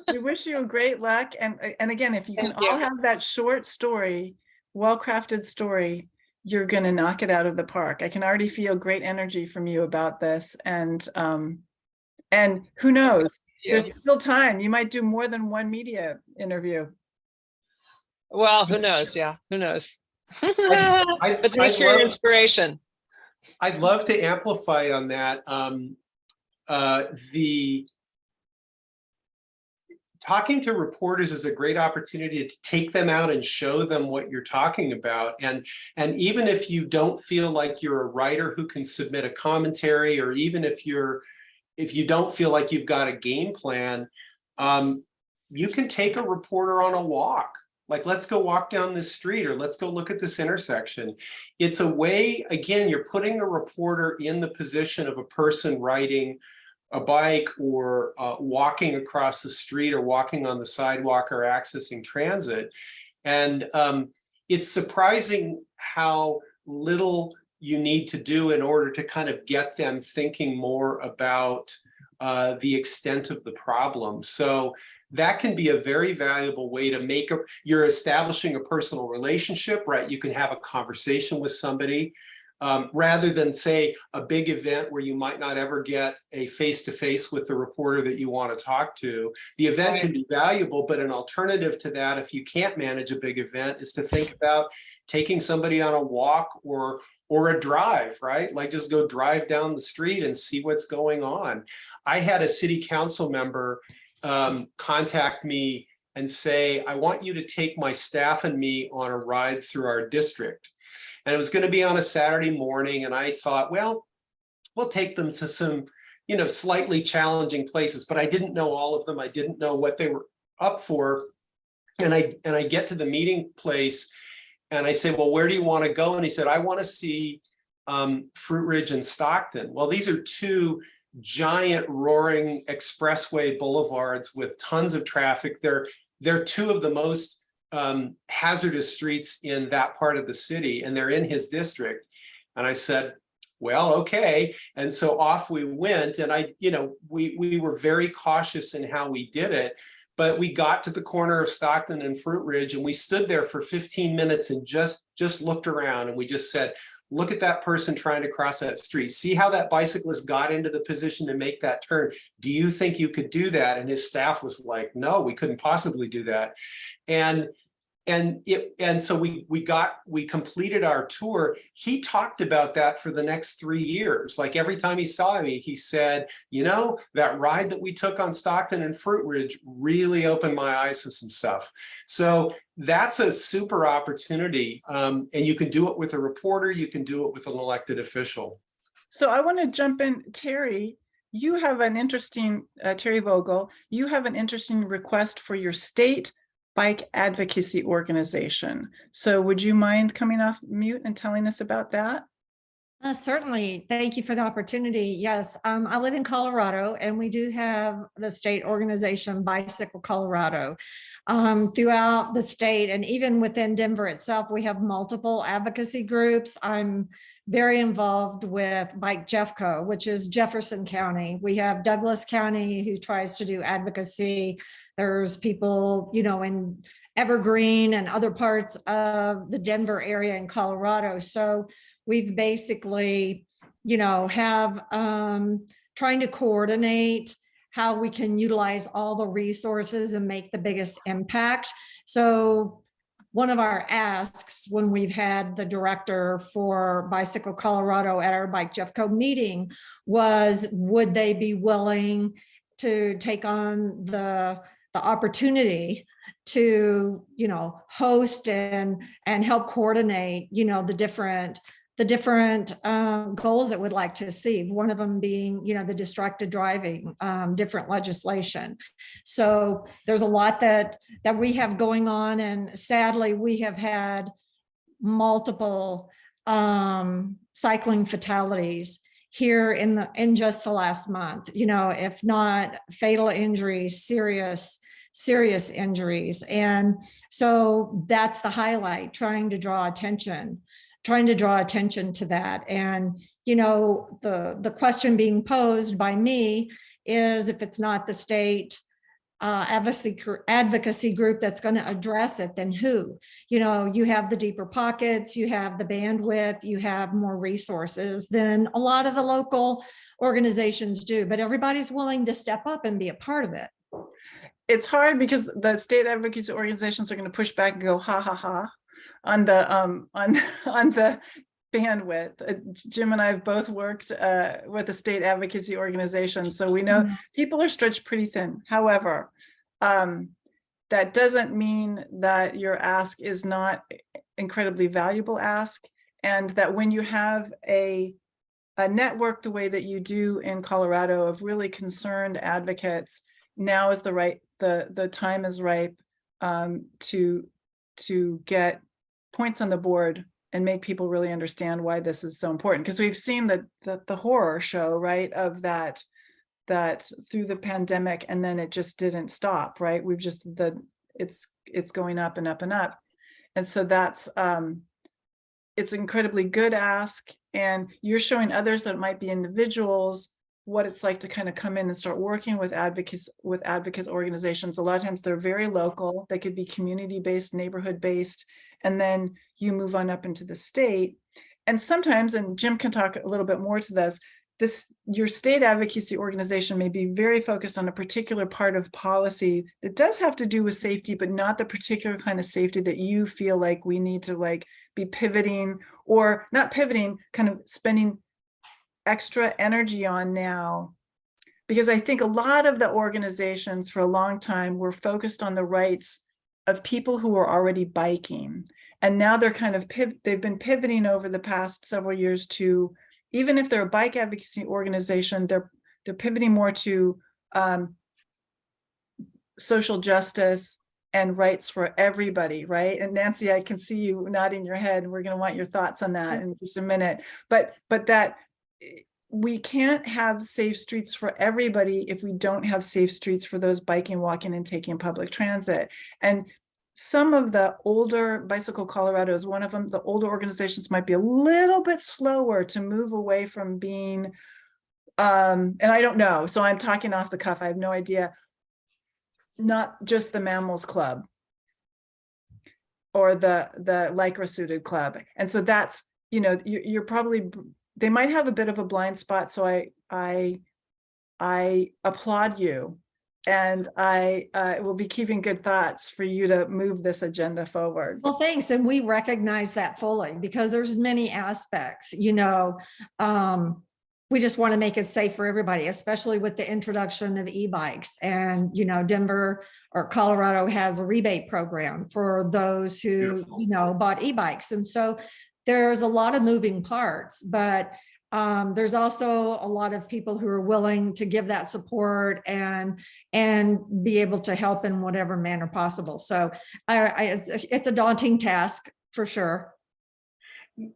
We wish you a great luck. And again, if you can Thank you. all have that short story, well-crafted story, you're going to knock it out of the park. I can already feel great energy from you about this. And who knows, there's still time. You might do more than one media interview. Well, who knows? Yeah, who knows? But thanks for your inspiration. I'd love to amplify on that. Talking to reporters is a great opportunity to take them out and show them what you're talking about. And even if you don't feel like you're a writer who can submit a commentary, or even if you don't feel like you've got a game plan, you can take a reporter on a walk. Like, let's go walk down this street, or let's go look at this intersection. It's a way, again, you're putting the reporter in the position of a person riding a bike, or walking across the street, or walking on the sidewalk, or accessing transit. And it's surprising how little you need to do in order to kind of get them thinking more about the extent of the problem. So that can be a very valuable way to you're establishing a personal relationship, right? You can have a conversation with somebody. rather than say a big event where you might not ever get a face-to-face with the reporter that you want to talk to. The event can be valuable, but an alternative to that, if you can't manage a big event, is to think about taking somebody on a walk or a drive, right? Like just go drive down the street and see what's going on. I had a city council member contact me and say, I want you to take my staff and me on a ride through our district. And it was going to be on a Saturday morning. And I thought, well, we'll take them to some, slightly challenging places, but I didn't know all of them. I didn't know what they were up for. And I get to the meeting place and I say, well, where do you want to go? And he said, I want to see Fruit Ridge and Stockton. Well, these are two giant roaring expressway boulevards with tons of traffic. They're two of the most hazardous streets in that part of the city, and they're in his district. And I said, well, okay. And so off we went, and we were very cautious in how we did it. But we got to the corner of Stockton and Fruit Ridge, and we stood there for 15 minutes and just looked around, and we just said, look at that person trying to cross that street. See how that bicyclist got into the position to make that turn. Do you think you could do that? And his staff was like, no, we couldn't possibly do that. And so we completed our tour. He talked about that for the next 3 years. Like every time he saw me, he said, that ride that we took on Stockton and Fruit Ridge really opened my eyes to some stuff. So that's a super opportunity. And you can do it with a reporter, you can do it with an elected official. So I want to jump in, Terry. You have an interesting, Terry Vogel, you have an interesting request for your state bike advocacy organization. So would you mind coming off mute and telling us about that? Certainly. Thank you for the opportunity. Yes, I live in Colorado, and we do have the state organization Bicycle Colorado. Throughout the state and even within Denver itself, we have multiple advocacy groups. I'm very involved with Bike Jeffco, which is Jefferson County. We have Douglas County who tries to do advocacy. There's people, in Evergreen and other parts of the Denver area in Colorado. So we've basically, have trying to coordinate how we can utilize all the resources and make the biggest impact. So one of our asks when we've had the director for Bicycle Colorado at our Bike Jeffco meeting was, would they be willing to take on the opportunity to, host and help coordinate, the different goals that we'd like to see. One of them being, the distracted driving, different legislation. So there's a lot that we have going on, and sadly, we have had multiple cycling fatalities here in just the last month. If not fatal injuries, serious injuries, and so that's the highlight. Trying to draw attention to that. And, the question being posed by me is, if it's not the state advocacy group that's going to address it, then who? You have the deeper pockets, you have the bandwidth, you have more resources than a lot of the local organizations do, but everybody's willing to step up and be a part of it. It's hard because the state advocacy organizations are going to push back and go, ha, ha, ha, on the bandwidth. Jim and I have both worked with the state advocacy organization, so we know people are stretched pretty thin. However, that doesn't mean that your ask is not incredibly valuable ask, and that when you have a network the way that you do in Colorado of really concerned advocates, now is the time is ripe to get points on the board and make people really understand why this is so important. Because we've seen the horror show, right, of that through the pandemic, and then it just didn't stop, right? It's going up and up and up. And so that's it's incredibly good ask. And you're showing others that might be individuals what it's like to kind of come in and start working with advocates organizations. A lot of times they're very local. They could be community-based, neighborhood-based, and then you move on up into the state. and sometimes, and Jim can talk a little bit more to this, your state advocacy organization may be very focused on a particular part of policy that does have to do with safety, but not the particular kind of safety that you feel like we need to like be pivoting, or not pivoting, kind of spending extra energy on now. Because I think a lot of the organizations for a long time were focused on the rights of people who were already biking. And now they're kind of, they've been pivoting over the past several years to, even if they're a bike advocacy organization, they're pivoting more to social justice and rights for everybody, right? And Nancy, I can see you nodding your head. We're going to want your thoughts on that in just a minute. But that we can't have safe streets for everybody if we don't have safe streets for those biking, walking, and taking public transit. And some of the older, Bicycle Colorado is one of them, the older organizations might be a little bit slower to move away from being, and I don't know, so I'm talking off the cuff, I have no idea, not just the Mammals Club or the Lycra Suited Club. And so that's, you know, you're probably, they might have a bit of a blind spot. So I applaud you. And I will be keeping good thoughts for you to move this agenda forward. Well, thanks. And we recognize that fully because there's many aspects, you know, we just want to make it safe for everybody, especially with the introduction of e-bikes. And, you know, Denver or Colorado has a rebate program for those who, you know, bought e-bikes. And so there's a lot of moving parts, but there's also a lot of people who are willing to give that support and be able to help in whatever manner possible. So it's a daunting task for sure.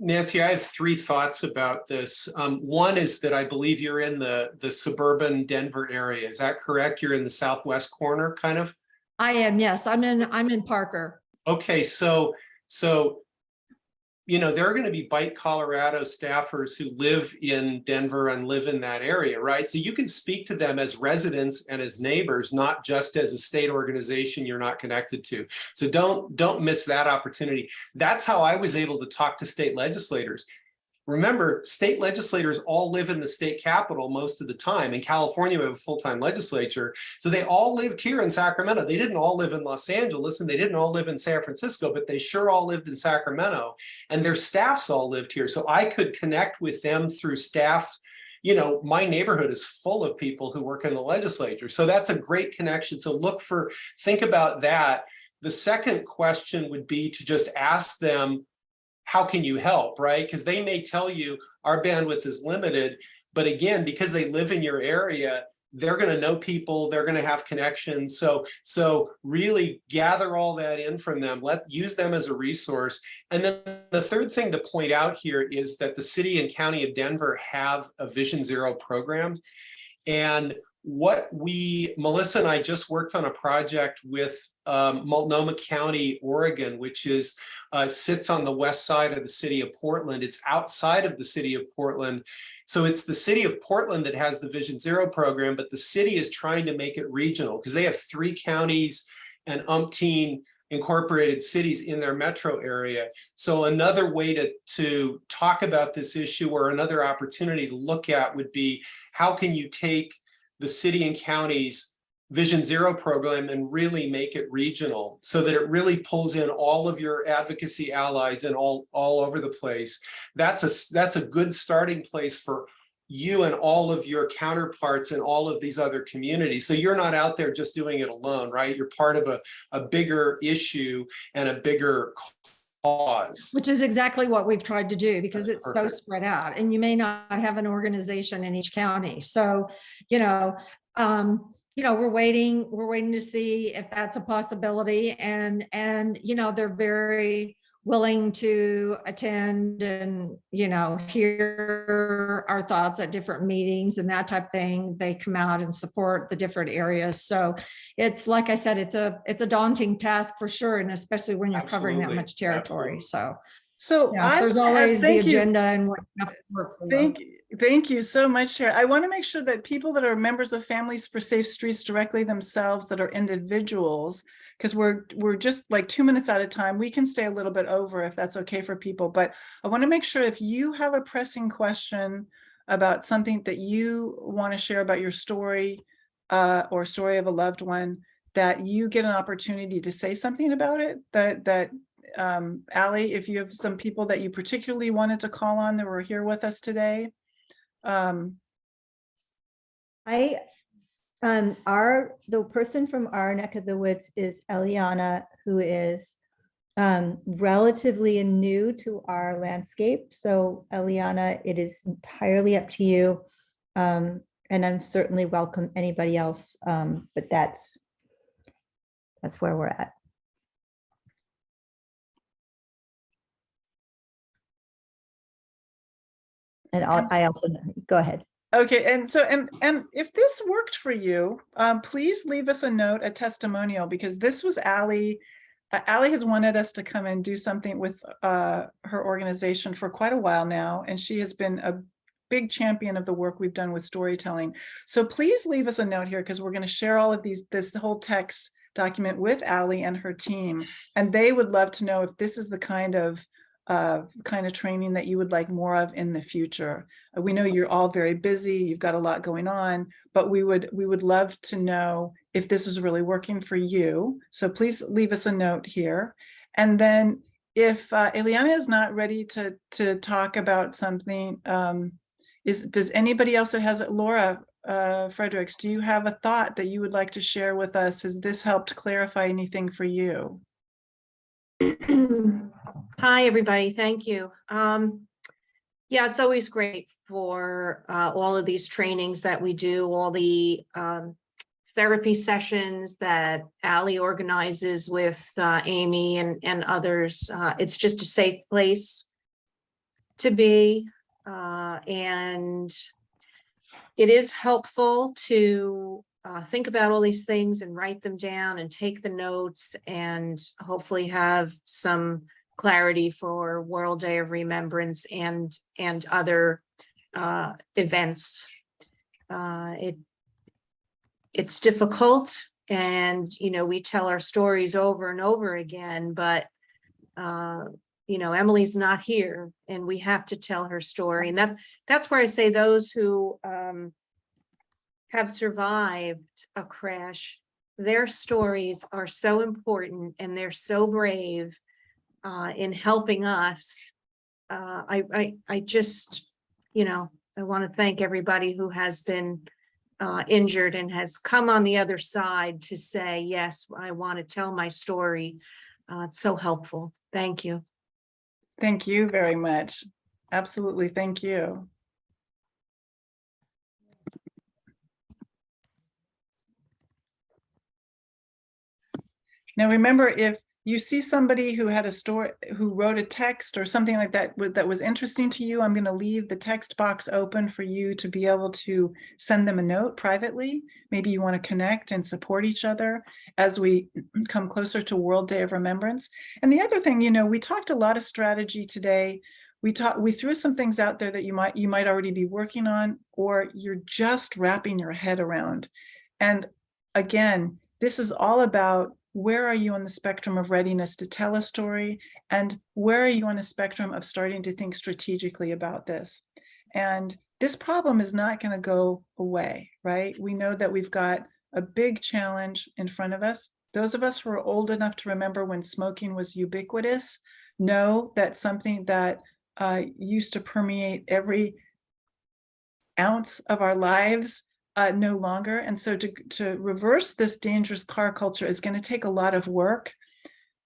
Nancy, I have 3 thoughts about this. One is that I believe you're in the suburban Denver area. Is that correct? You're in the southwest corner, kind of? I am, yes. I'm in Parker. Okay, so you know, there are going to be Bike Colorado staffers who live in Denver and live in that area, right? So you can speak to them as residents and as neighbors, not just as a state organization you're not connected to. So don't miss that opportunity. That's how I was able to talk to state legislators. Remember, state legislators all live in the state capital most of the time. In California, we have a full-time legislature. So they all lived here in Sacramento. They didn't all live in Los Angeles and they didn't all live in San Francisco, but they sure all lived in Sacramento and their staffs all lived here. So I could connect with them through staff. You know, my neighborhood is full of people who work in the legislature. So that's a great connection. So think about that. The second question would be to just ask them, how can you help, right? Because they may tell you our bandwidth is limited, but again, because they live in your area, they're going to know people, they're going to have connections. So really gather all that in from them, use them as a resource. And then the third thing to point out here is that the city and county of Denver have a Vision Zero program. And Melissa and I just worked on a project with Multnomah County, Oregon, which sits on the west side of the city of Portland. It's outside of the city of Portland. So it's the city of Portland that has the Vision Zero program, but the city is trying to make it regional because they have 3 counties and umpteen incorporated cities in their metro area. So another way to talk about this issue, or another opportunity to look at, would be how can you take the city and county's Vision Zero program and really make it regional so that it really pulls in all of your advocacy allies and all over the place. That's a good starting place for you and all of your counterparts in all of these other communities. So you're not out there just doing it alone, right? You're part of a bigger issue and a bigger cause. Which is exactly what we've tried to do, because That's it's perfect. so spread out and you may not have an organization in each county. So, we're waiting to see if that's a possibility, and they're very willing to attend and, hear our thoughts at different meetings and that type of thing. They come out and support the different areas. So it's, like I said, it's a daunting task for sure. And especially when you're covering that Absolutely. much territory. Absolutely. So So there's always the thank you. agenda and what you have to work for. Thank you so much, Chair. I want to make sure that people that are members of Families for Safe Streets directly themselves, that are individuals, because we're just like 2 minutes out of time. We can stay a little bit over if that's okay for people, but I want to make sure if you have a pressing question about something that you want to share about your story or story of a loved one, that you get an opportunity to say something about it. Allie, if you have some people that you particularly wanted to call on that were here with us today. The person from our neck of the woods is Eliana, who is relatively new to our landscape. So Eliana, it is entirely up to you. And I'm certainly welcome anybody else, but that's where we're at. And I also go ahead. Okay, and so and if this worked for you, please leave us a note, a testimonial, because this was Allie. Allie has wanted us to come and do something with her organization for quite a while now, and she has been a big champion of the work we've done with storytelling. So please leave us a note here, because we're going to share all of this whole text document with Allie and her team, and they would love to know if this is the kind of training that you would like more of in the future. We know you're all very busy, you've got a lot going on, but we would love to know if this is really working for you. So please leave us a note here. And then if Eliana is not ready to talk about something, does anybody else that has it? Laura Fredericks, do you have a thought that you would like to share with us? Has this helped clarify anything for you? Hi, everybody. Thank you. Yeah, it's always great for all of these trainings that we do, all the therapy sessions that Allie organizes with Amy and others. It's just a safe place to be. And it is helpful to think about all these things and write them down and take the notes and hopefully have some clarity for World Day of Remembrance and other events. It's difficult, and we tell our stories over and over again, but Emily's not here, and we have to tell her story. And that's where I say those who have survived a crash, their stories are so important, and they're so brave in helping us. I just, I want to thank everybody who has been injured and has come on the other side to say, yes, I want to tell my story. It's so helpful. Thank you. Thank you very much. Absolutely. Thank you. Now, remember, if you see somebody who had a story, who wrote a text or something like that that was interesting to you, I'm going to leave the text box open for you to be able to send them a note privately. Maybe you want to connect and support each other as we come closer to World Day of Remembrance. And the other thing, we talked a lot of strategy today. We threw some things out there that you might already be working on, or you're just wrapping your head around. And again, this is all about, where are you on the spectrum of readiness to tell a story? And where are you on a spectrum of starting to think strategically about this? And this problem is not going to go away, right? We know that we've got a big challenge in front of us. Those of us who are old enough to remember when smoking was ubiquitous know that something that used to permeate every ounce of our lives no longer. And so to reverse this dangerous car culture is going to take a lot of work.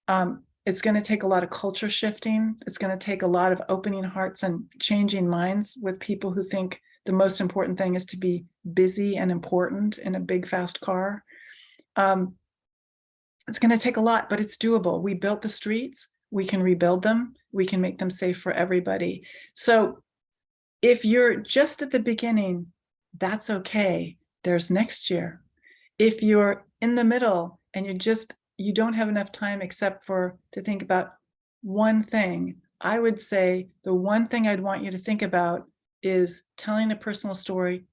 It's going to take a lot of culture shifting. It's going to take a lot of opening hearts and changing minds with people who think the most important thing is to be busy and important in a big, fast car. It's going to take a lot, but it's doable. We built the streets. We can rebuild them. We can make them safe for everybody. So if you're just at the beginning, that's okay. There's next year. If you're in the middle and you don't have enough time except for to think about one thing, I would say the one thing I'd want you to think about is telling a personal story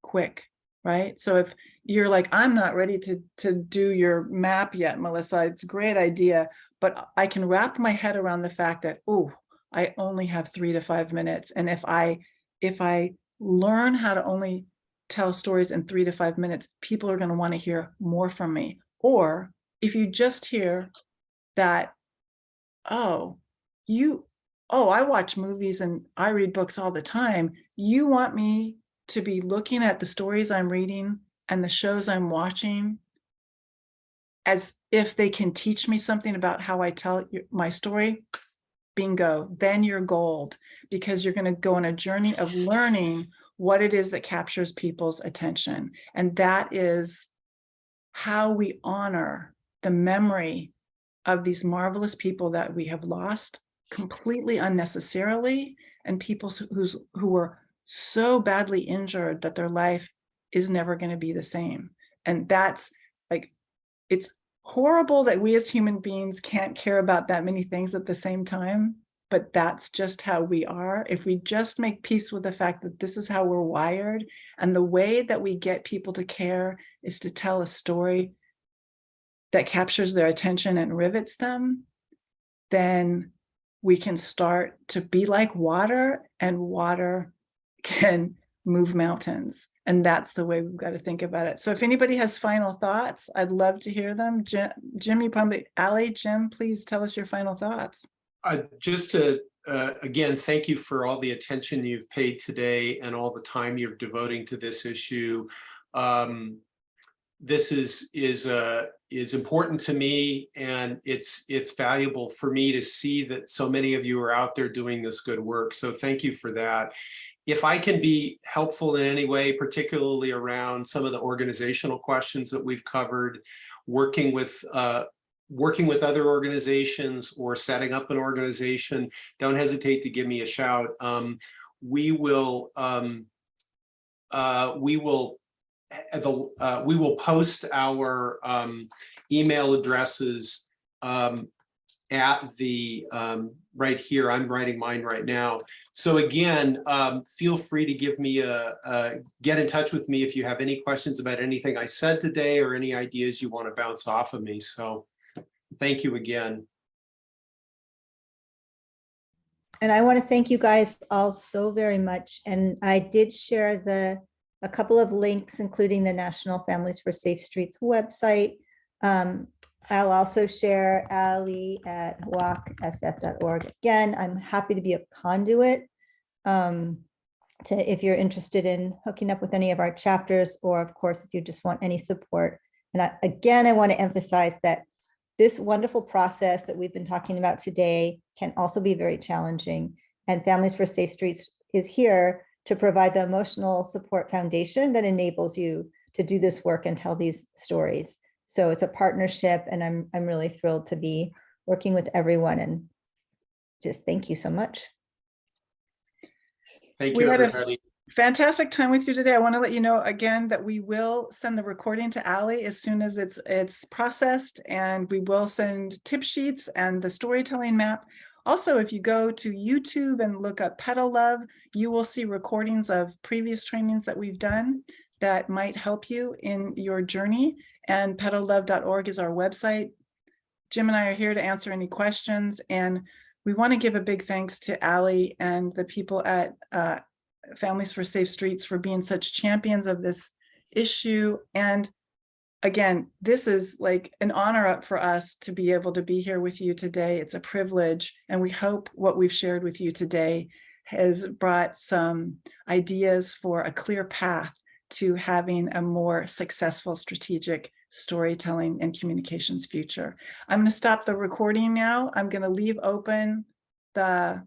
quick, right? So if you're like, I'm not ready to do your map yet, Melissa, it's a great idea, but I can wrap my head around the fact that, oh, I only have 3 to 5 minutes. And if I learn how to only tell stories in 3 to 5 minutes, people are going to want to hear more from me. Or if you just hear that, oh, I watch movies and I read books all the time. You want me to be looking at the stories I'm reading and the shows I'm watching as if they can teach me something about how I tell my story? Bingo, then you're gold, because you're going to go on a journey of learning what it is that captures people's attention. And that is how we honor the memory of these marvelous people that we have lost completely unnecessarily, and people who were so badly injured that their life is never going to be the same. And that's like, it's horrible that we as human beings can't care about that many things at the same time, but that's just how we are. If we just make peace with the fact that this is how we're wired, and the way that we get people to care is to tell a story that captures their attention and rivets them, then we can start to be like water, and water can move mountains. And that's the way we've got to think about it. So if anybody has final thoughts, I'd love to hear them. Jim, you probably, Ali, Jim, please tell us your final thoughts. Just to, again, thank you for all the attention you've paid today and all the time you're devoting to this issue. This is important to me, and it's valuable for me to see that so many of you are out there doing this good work. So thank you for that. If I can be helpful in any way, particularly around some of the organizational questions that we've covered, working with other organizations or setting up an organization, don't hesitate to give me a shout. We will post our email addresses at the right here. I'm writing mine right now. So again, feel free to give me get in touch with me if you have any questions about anything I said today or any ideas you want to bounce off of me. So thank you again. And I want to thank you guys all so very much. And I did share a couple of links, including the National Families for Safe Streets website. I'll also share Ali at walksf.org. Again, I'm happy to be a conduit if you're interested in hooking up with any of our chapters, or of course, if you just want any support. And I want to emphasize that this wonderful process that we've been talking about today can also be very challenging. And Families for Safe Streets is here to provide the emotional support foundation that enables you to do this work and tell these stories. So it's a partnership, and I'm really thrilled to be working with everyone, and just thank you so much. Thank We you, had everybody. a fantastic time with you today. I want to let you know again that we will send the recording to Ali as soon as it's processed, and we will send tip sheets and the storytelling map. Also, if you go to YouTube and look up Petal Love, you will see recordings of previous trainings that we've done that might help you in your journey. And petallove.org is our website. Jim and I are here to answer any questions. And we want to give a big thanks to Ali and the people at Families for Safe Streets for being such champions of this issue. And again, this is like an honor for us to be able to be here with you today. It's a privilege. And we hope what we've shared with you today has brought some ideas for a clear path to having a more successful strategic storytelling and communications future. I'm going to stop the recording now. I'm going to leave open the